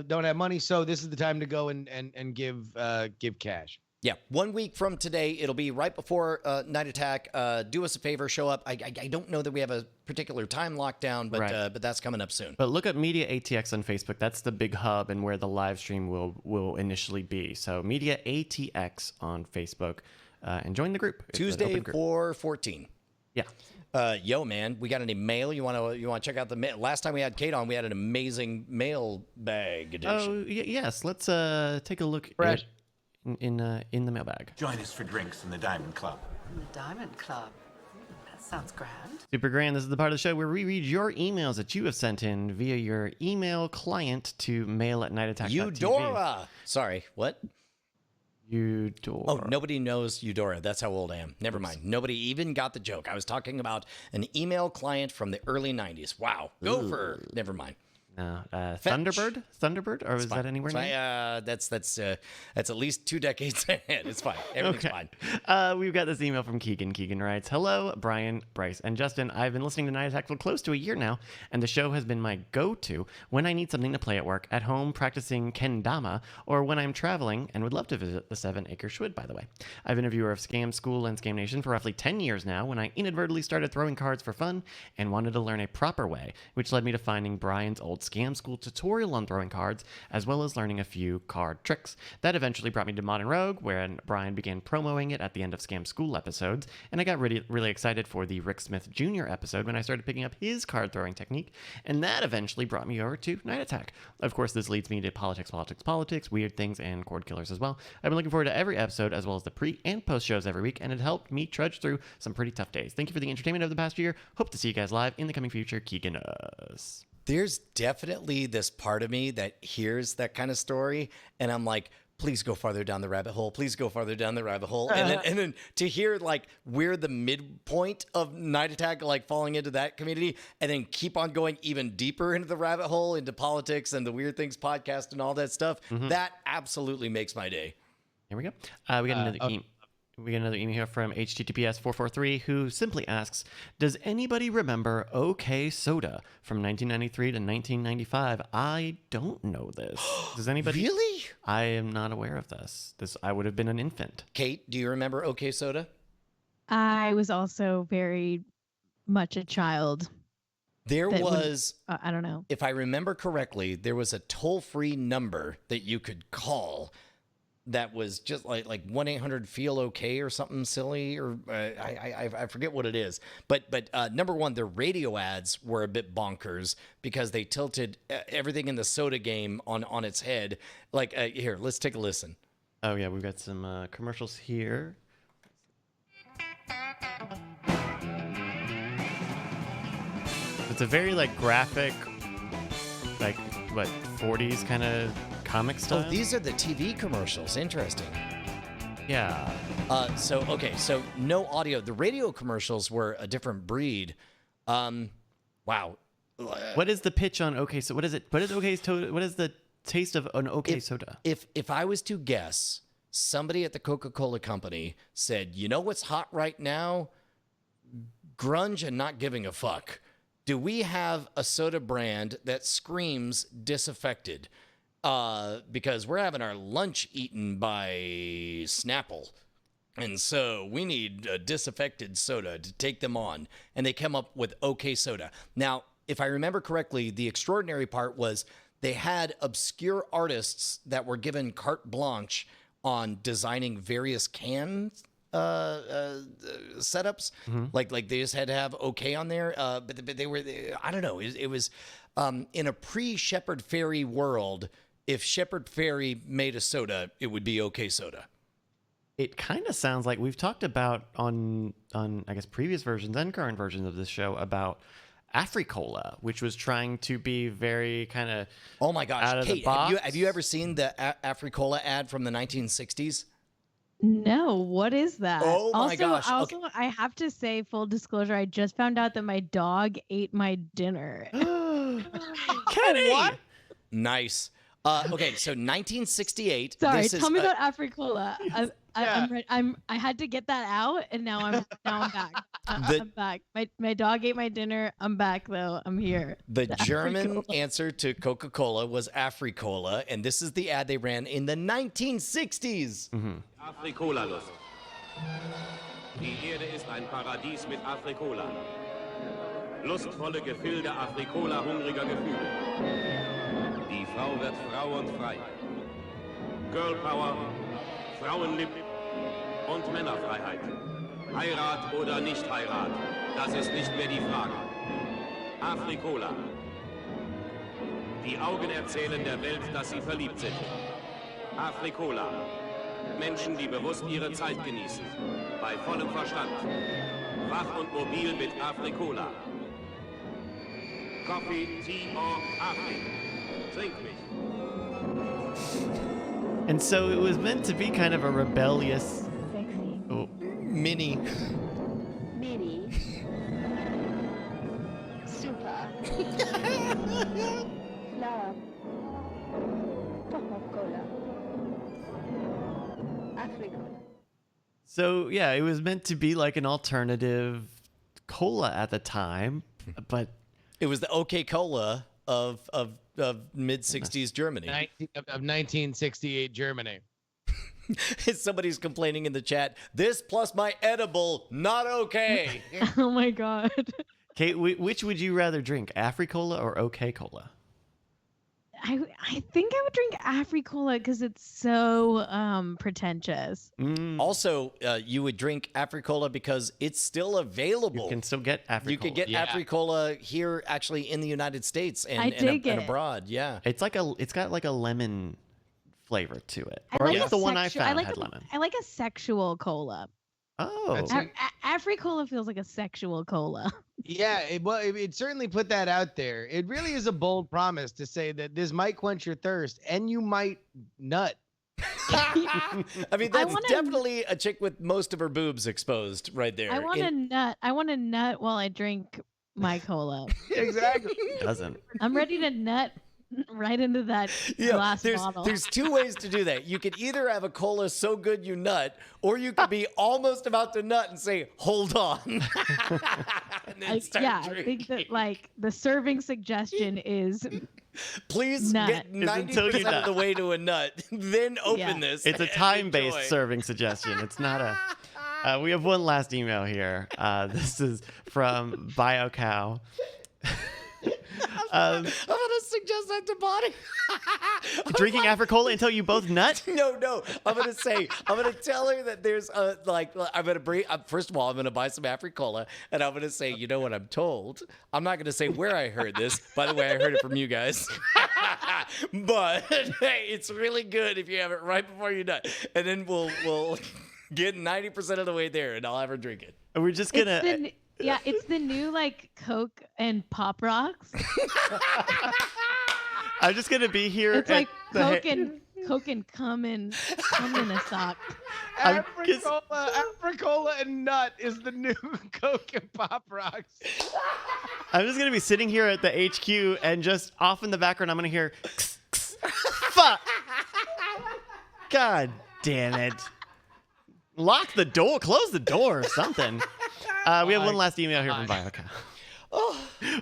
don't have money. So this is the time to go and give cash. Yeah, 1 week from today, it'll be right before Night Attack. Do us a favor, show up. I don't know that we have a particular time lockdown, but that's coming up soon. But look at Media ATX on Facebook. That's the big hub and where the live stream will initially be. So Media ATX on Facebook, and join the group. It's an Tuesday, open group. 4/14. Yeah. Yo, man, we got any mail? You want to check out the mail? Last time we had Cait on, we had an amazing mail bag edition. Oh yes. Let's take a look Fresh. in the mailbag. Join us for drinks in the Diamond Club. The Diamond Club. That sounds grand. Super grand. This is the part of the show where we read your emails that you have sent in via your email client to mail@nightattack.tv. Eudora. Sorry, what? Eudora. Oh, nobody knows Eudora. That's how old I am. Never mind. Nobody even got the joke. I was talking about an email client from the early 90s. Wow. Gopher. Never mind. No, Thunderbird, or is that anywhere near? That's at least 2 decades ahead. It's fine. Everything's fine. We've got this email from Keegan. Keegan writes, "Hello, Brian, Bryce, and Justin. I've been listening to Night Attack for close to a year now, and the show has been my go-to when I need something to play at work, at home practicing kendama, or when I'm traveling and would love to visit the 7 Acre Schwid, by the way. I've been a viewer of Scam School and Scam Nation for roughly 10 years now when I inadvertently started throwing cards for fun and wanted to learn a proper way, which led me to finding Brian's old Scam School tutorial on throwing cards, as well as learning a few card tricks. That eventually brought me to Modern Rogue, where Brian began promoting it at the end of Scam School episodes, and I got really excited for the Rick Smith Jr. episode when I started picking up his card throwing technique, and that eventually brought me over to Night Attack. Of course, this leads me to politics, weird things, and cord killers as well. I've been looking forward to every episode, as well as the pre and post shows every week, and it helped me trudge through some pretty tough days. Thank you for the entertainment of the past year. Hope to see you guys live in the coming future. Keegan us." There's definitely this part of me that hears that kind of story, and I'm like, please go farther down the rabbit hole. Please go farther down the rabbit hole. And then to hear like we're the midpoint of Night Attack, like falling into that community, and then keep on going even deeper into the rabbit hole, into politics and the Weird Things podcast and all that stuff, that absolutely makes my day. Here we go. We got another email. We got another email here from HTTPS443 who simply asks, "Does anybody remember OK Soda from 1993 to 1995? I don't know this. Does anybody? Really? I am not aware of this. I would have been an infant." Cait, do you remember OK Soda? I was also very much a child. There was, I don't know. if I remember correctly, there was a toll-free number that you could call that was just like 1-800-FEEL-OK or something silly, or I forget what it is. But number one, the radio ads were a bit bonkers because they tilted everything in the soda game on its head. Like here, let's take a listen. Oh yeah, we've got some commercials here. It's a very like graphic, like what 40s kind of comic style. Oh, these are the TV commercials. Interesting. Yeah. So no audio. The radio commercials were a different breed. Wow. What is the pitch on OK? So what is it? What is OK Soda? What is the taste of an OK Soda? If I was to guess, somebody at the Coca-Cola company said, "You know what's hot right now? Grunge and not giving a fuck. Do we have a soda brand that screams disaffected? Because we're having our lunch eaten by Snapple. And so we need a disaffected soda to take them on." And they came up with OK Soda. Now, if I remember correctly, the extraordinary part was they had obscure artists that were given carte blanche on designing various cans setups. Like they just had to have okay on there. But they were, I don't know. It was in a pre-Shepard Fairey world. If Shepard Fairey made a soda, it would be okay soda. It kind of sounds like we've talked about on I guess previous versions and current versions of this show about Africola, which was trying to be very kind of oh my gosh, out of Cait, the box. have you ever seen the Africola ad from the 1960s? No, what is that? Oh my gosh. Also, I have to say, full disclosure, I just found out that my dog ate my dinner. Kenny! What? Nice. Okay, so 1968. Sorry, this tell is, me about Africola. I'm ready. I had to get that out, and now I'm back. I'm back. My dog ate my dinner. I'm back though. I'm here. The German answer to Coca-Cola was Africola, and this is the ad they ran in the 1960s. Africola-Lust. Die Erde ist ein Paradies mit Africola. Lustvolle Gefilde Africola-hungriger Gefühle. Die Frau wird Frau und frei. Girl Power, Frauenlieb und Männerfreiheit. Heirat oder nicht Heirat, das ist nicht mehr die Frage. Africola. Die Augen erzählen der Welt, dass sie verliebt sind. Africola. Menschen, die bewusst ihre Zeit genießen. Bei vollem Verstand. Wach und mobil mit Africola. Coffee, Tea or Afri. Trink mich. And so it was meant to be kind of a rebellious mini. Mini. Super. Love. Coca-Cola. Africa. So yeah, it was meant to be like an alternative cola at the time, but it was the OK Cola of mid 60s Germany. Of 1968 Germany. Somebody's complaining in the chat. This plus my edible, not okay. Oh my god. Cait, which would you rather drink, Africola or OK Cola? I think I would drink Africola because it's so pretentious. Also, you would drink Africola because it's still available. You can still get Africola. You could get Africola here, actually, in the United States and abroad. Yeah, it's got like a lemon flavor to it. I Or like at least the one I found had lemon. I like a sexual cola. Oh, Africola feels like a sexual cola. Yeah, it certainly put that out there. It really is a bold promise to say that this might quench your thirst and you might nut. I mean, that's definitely a chick with most of her boobs exposed right there. I want to nut. I want to nut while I drink my cola. Exactly. Doesn't. I'm ready to nut right into that glass bottle. There's two ways to do that. You could either have a cola so good you nut, or you could be almost about to nut and say, "Hold on." And then start drinking. I think that like the serving suggestion is please nut. get 90% of the way to a nut, then open this. It's a time-based serving suggestion. It's not a. We have one last email here. This is from BioCow. I'm gonna suggest that to Bonnie. Drinking Africola until you both nut? No. I'm gonna tell her that there's first of all, I'm gonna buy some Africola, and I'm gonna say, you know what I'm told. I'm not gonna say where I heard this. By the way, I heard it from you guys. But hey, it's really good if you have it right before you nut, and then we'll get 90% of the way there, and I'll have her drink it. And we're just gonna. It's the new like Coke and Pop Rocks. I'm just gonna be here. It's like Coke and cum in a sock. Africola and nut is the new Coke and Pop Rocks. I'm just gonna be sitting here at the HQ, and just off in the background, I'm gonna hear. Fuck! God damn it! Lock the door. Close the door or something. We have one last email here from BioCow.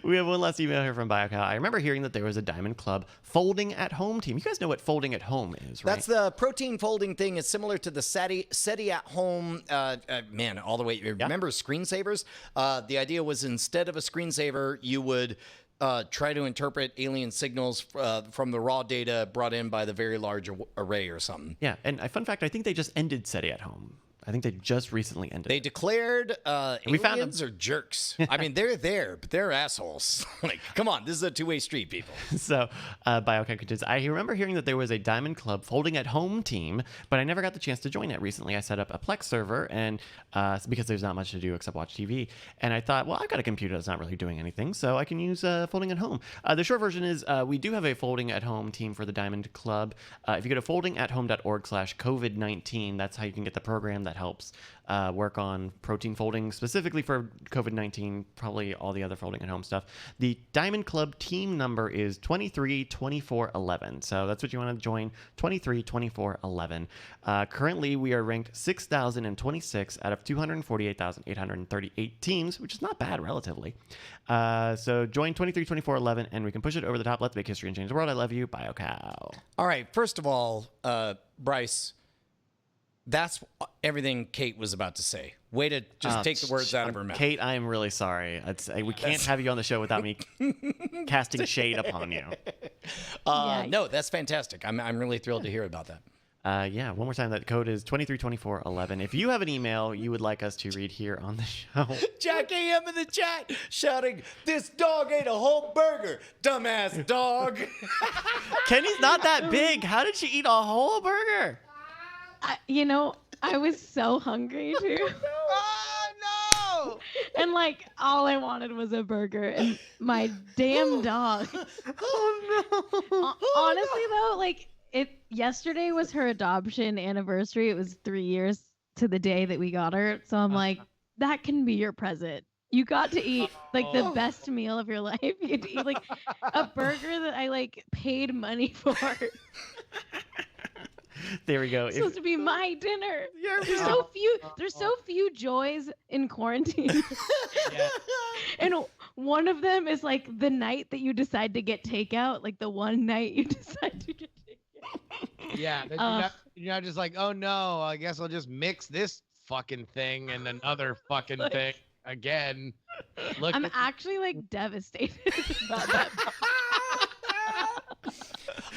We have one last email here from BioCow. I remember hearing that there was a Diamond Club folding at home team. You guys know what folding at home is, right? That's the protein folding thing. It's similar to the SETI at home. All the way. Remember screensavers? The idea was instead of a screensaver, you would try to interpret alien signals from the raw data brought in by the Very Large Array or something. Yeah, and a fun fact, I think they just ended SETI at home I think they just recently ended. They declared we found aliens are jerks. I mean, they're there, but they're assholes. Like, come on, this is a two-way street, people. So, BioCam continues. I remember hearing that there was a Diamond Club folding at home team, but I never got the chance to join it. Recently, I set up a Plex server, and because there's not much to do except watch TV, and I thought, well, I've got a computer that's not really doing anything, so I can use folding at home. The short version is we do have a folding at home team for the Diamond Club. If you go to foldingathome.org/COVID-19, that's how you can get the program that helps work on protein folding specifically for COVID-19, probably all the other folding at home stuff. The Diamond Club team number is 232411. So that's what you want to join, 232411. Currently, we are ranked 6,026 out of 248,838 teams, which is not bad relatively. So join 232411 and we can push it over the top. Let's make history and change the world. I love you, BioCow. All right, first of all, Bryce, that's everything Cait was about to say. Way to just take the words out of her mouth. Cait, I'm really sorry. We can't have you on the show without me casting shade upon you. No, that's fantastic. I'm really thrilled to hear about that. Yeah, one more time. That code is 232411. If you have an email you would like us to read here on the show. JackAM in the chat shouting, "This dog ate a whole burger, dumbass dog." Kenny's not that big. How did she eat a whole burger? I was so hungry too. Oh no! And like all I wanted was a burger, and my damn dog. Honestly though, like yesterday was her adoption anniversary. It was 3 years to the day that we got her. So I'm like, that can be your present. You got to eat like the best meal of your life. You get to eat like a burger that I like paid money for. There we go. It's supposed to be my dinner. There's so few joys in quarantine. Yeah. And one of them is like the night that you decide to get takeout, like the one night you decide to get takeout. Yeah, you're not just like, oh no, I guess I'll just mix this fucking thing and another fucking thing again. I'm actually like devastated about that.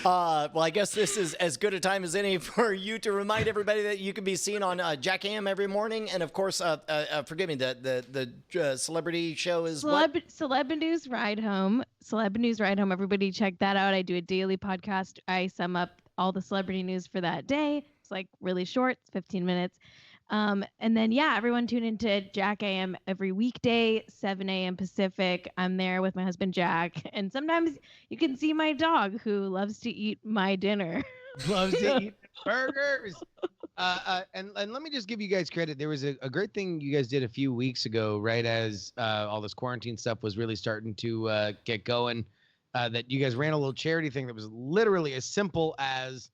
Well, I guess this is as good a time as any for you to remind everybody that you can be seen on JackAM every morning, and of course, forgive me, the celebrity show is Celeb News Ride Home. Celeb News Ride Home. Everybody check that out. I do a daily podcast. I sum up all the celebrity news for that day. It's like really short. It's 15 minutes. And then, everyone tune into JackAM every weekday, 7 a.m. Pacific. I'm there with my husband, Jack. And sometimes you can see my dog who loves to eat my dinner. Loves to eat burgers. And let me just give you guys credit. There was a great thing you guys did a few weeks ago, right as all this quarantine stuff was really starting to get going, that you guys ran a little charity thing that was literally as simple as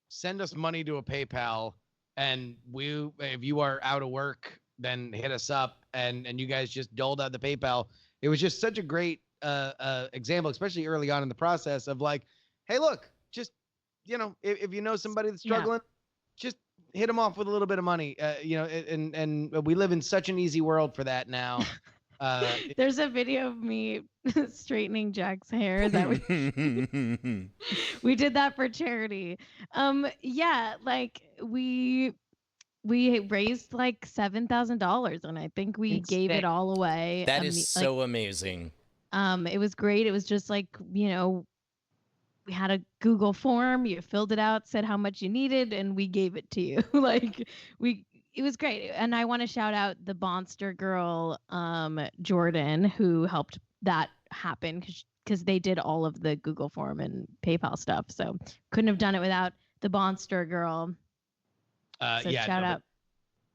send us money to a PayPal. And if you are out of work, then hit us up. And you guys just doled out the PayPal. It was just such a great example, especially early on in the process of like, hey, look, just, if you know somebody that's struggling, just hit them off with a little bit of money. And we live in such an easy world for that now. There's a video of me straightening Jack's hair. That we did that for charity. Like we raised like $7,000, and I think we gave it all away. That is so amazing. It was great. It was just like, we had a Google form. You filled it out, said how much you needed, and we gave it to you. It was great. And I want to shout out the Monster girl, Jordan, who helped that happen because they did all of the Google form and PayPal stuff. So couldn't have done it without the Monster girl. Shout out.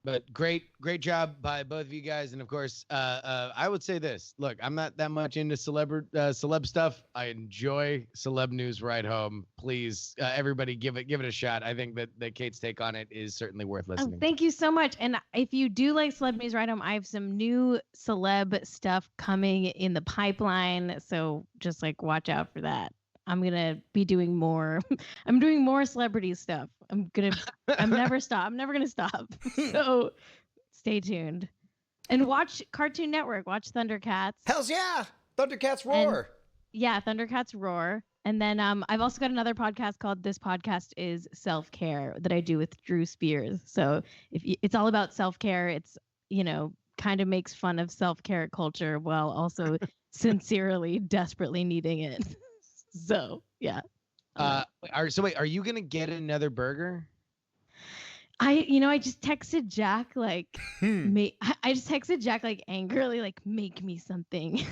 But great job by both of you guys. And of course, I would say this. Look, I'm not that much into celeb stuff. I enjoy Celeb News Ride Home. Please, everybody give it a shot. I think that Cait's take on it is certainly worth listening. Thank you so much. And if you do like Celeb News Ride Home, I have some new celeb stuff coming in the pipeline. So just like watch out for that. I'm gonna be doing more. I'm doing more celebrity stuff. I'm never gonna stop. So stay tuned and watch Cartoon Network. Watch Thundercats. Hells yeah, Thundercats Roar. Thundercats Roar. And then I've also got another podcast called This Podcast is Self-Care that I do with Drew Spears. So it's all about self-care. It's, kind of makes fun of self-care culture while also sincerely, desperately needing it. So, yeah. Are you going to get another burger? I just texted Jack I just texted Jack angrily make me something.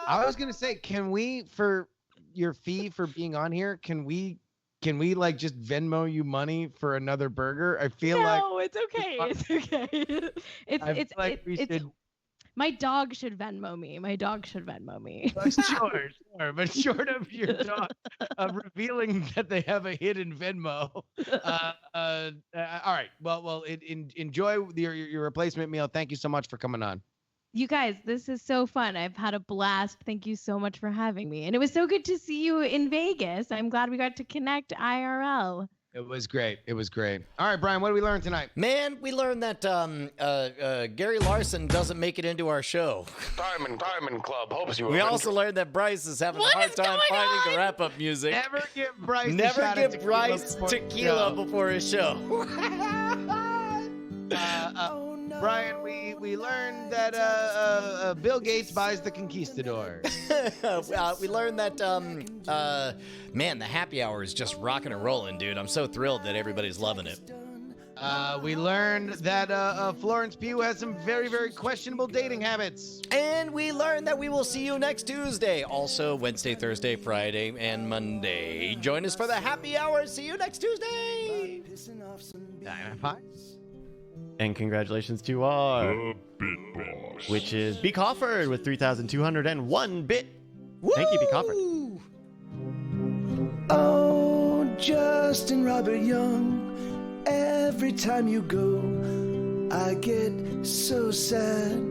I was gonna say, can we, for your fee for being on here, can we just Venmo you money for another burger? I feel no, it's okay. It's okay. It's my dog should Venmo me. Sure. But short of your dog revealing that they have a hidden Venmo. All right. Well, enjoy your replacement meal. Thank you so much for coming on. You guys, this is so fun. I've had a blast. Thank you so much for having me. And it was so good to see you in Vegas. I'm glad we got to connect IRL. It was great. All right, Brian, what did we learn tonight? Man, we learned that Gary Larson doesn't make it into our show. Diamond Club hopes you. We also learned that Bryce is having a hard time finding the wrap-up music. Never give Bryce tequila before his show. Brian, we learned that Bill Gates buys the Conquistador. We learned that, man, the happy hour is just rocking and rolling, dude. I'm so thrilled that everybody's loving it. We learned that Florence Pugh has some very, very questionable dating habits. And we learned that we will see you next Tuesday. Also, Wednesday, Thursday, Friday, and Monday. Join us for the happy hour. See you next Tuesday. And congratulations to our bit boss, which is B. Crawford with 3,201 bit. Woo! Thank you, B. Crawford. Oh, Justin Robert Young, every time you go, I get so sad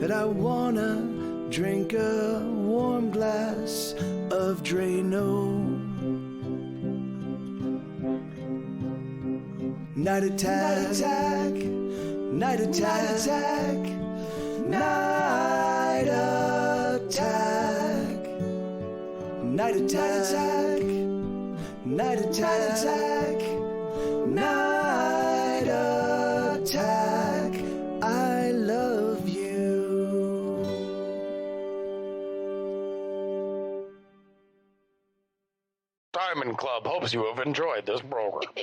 that I wanna drink a warm glass of Drano. Night attack, night attack, night attack, night attack, night attack, night attack. I love you. Diamond Club hopes you have enjoyed this program.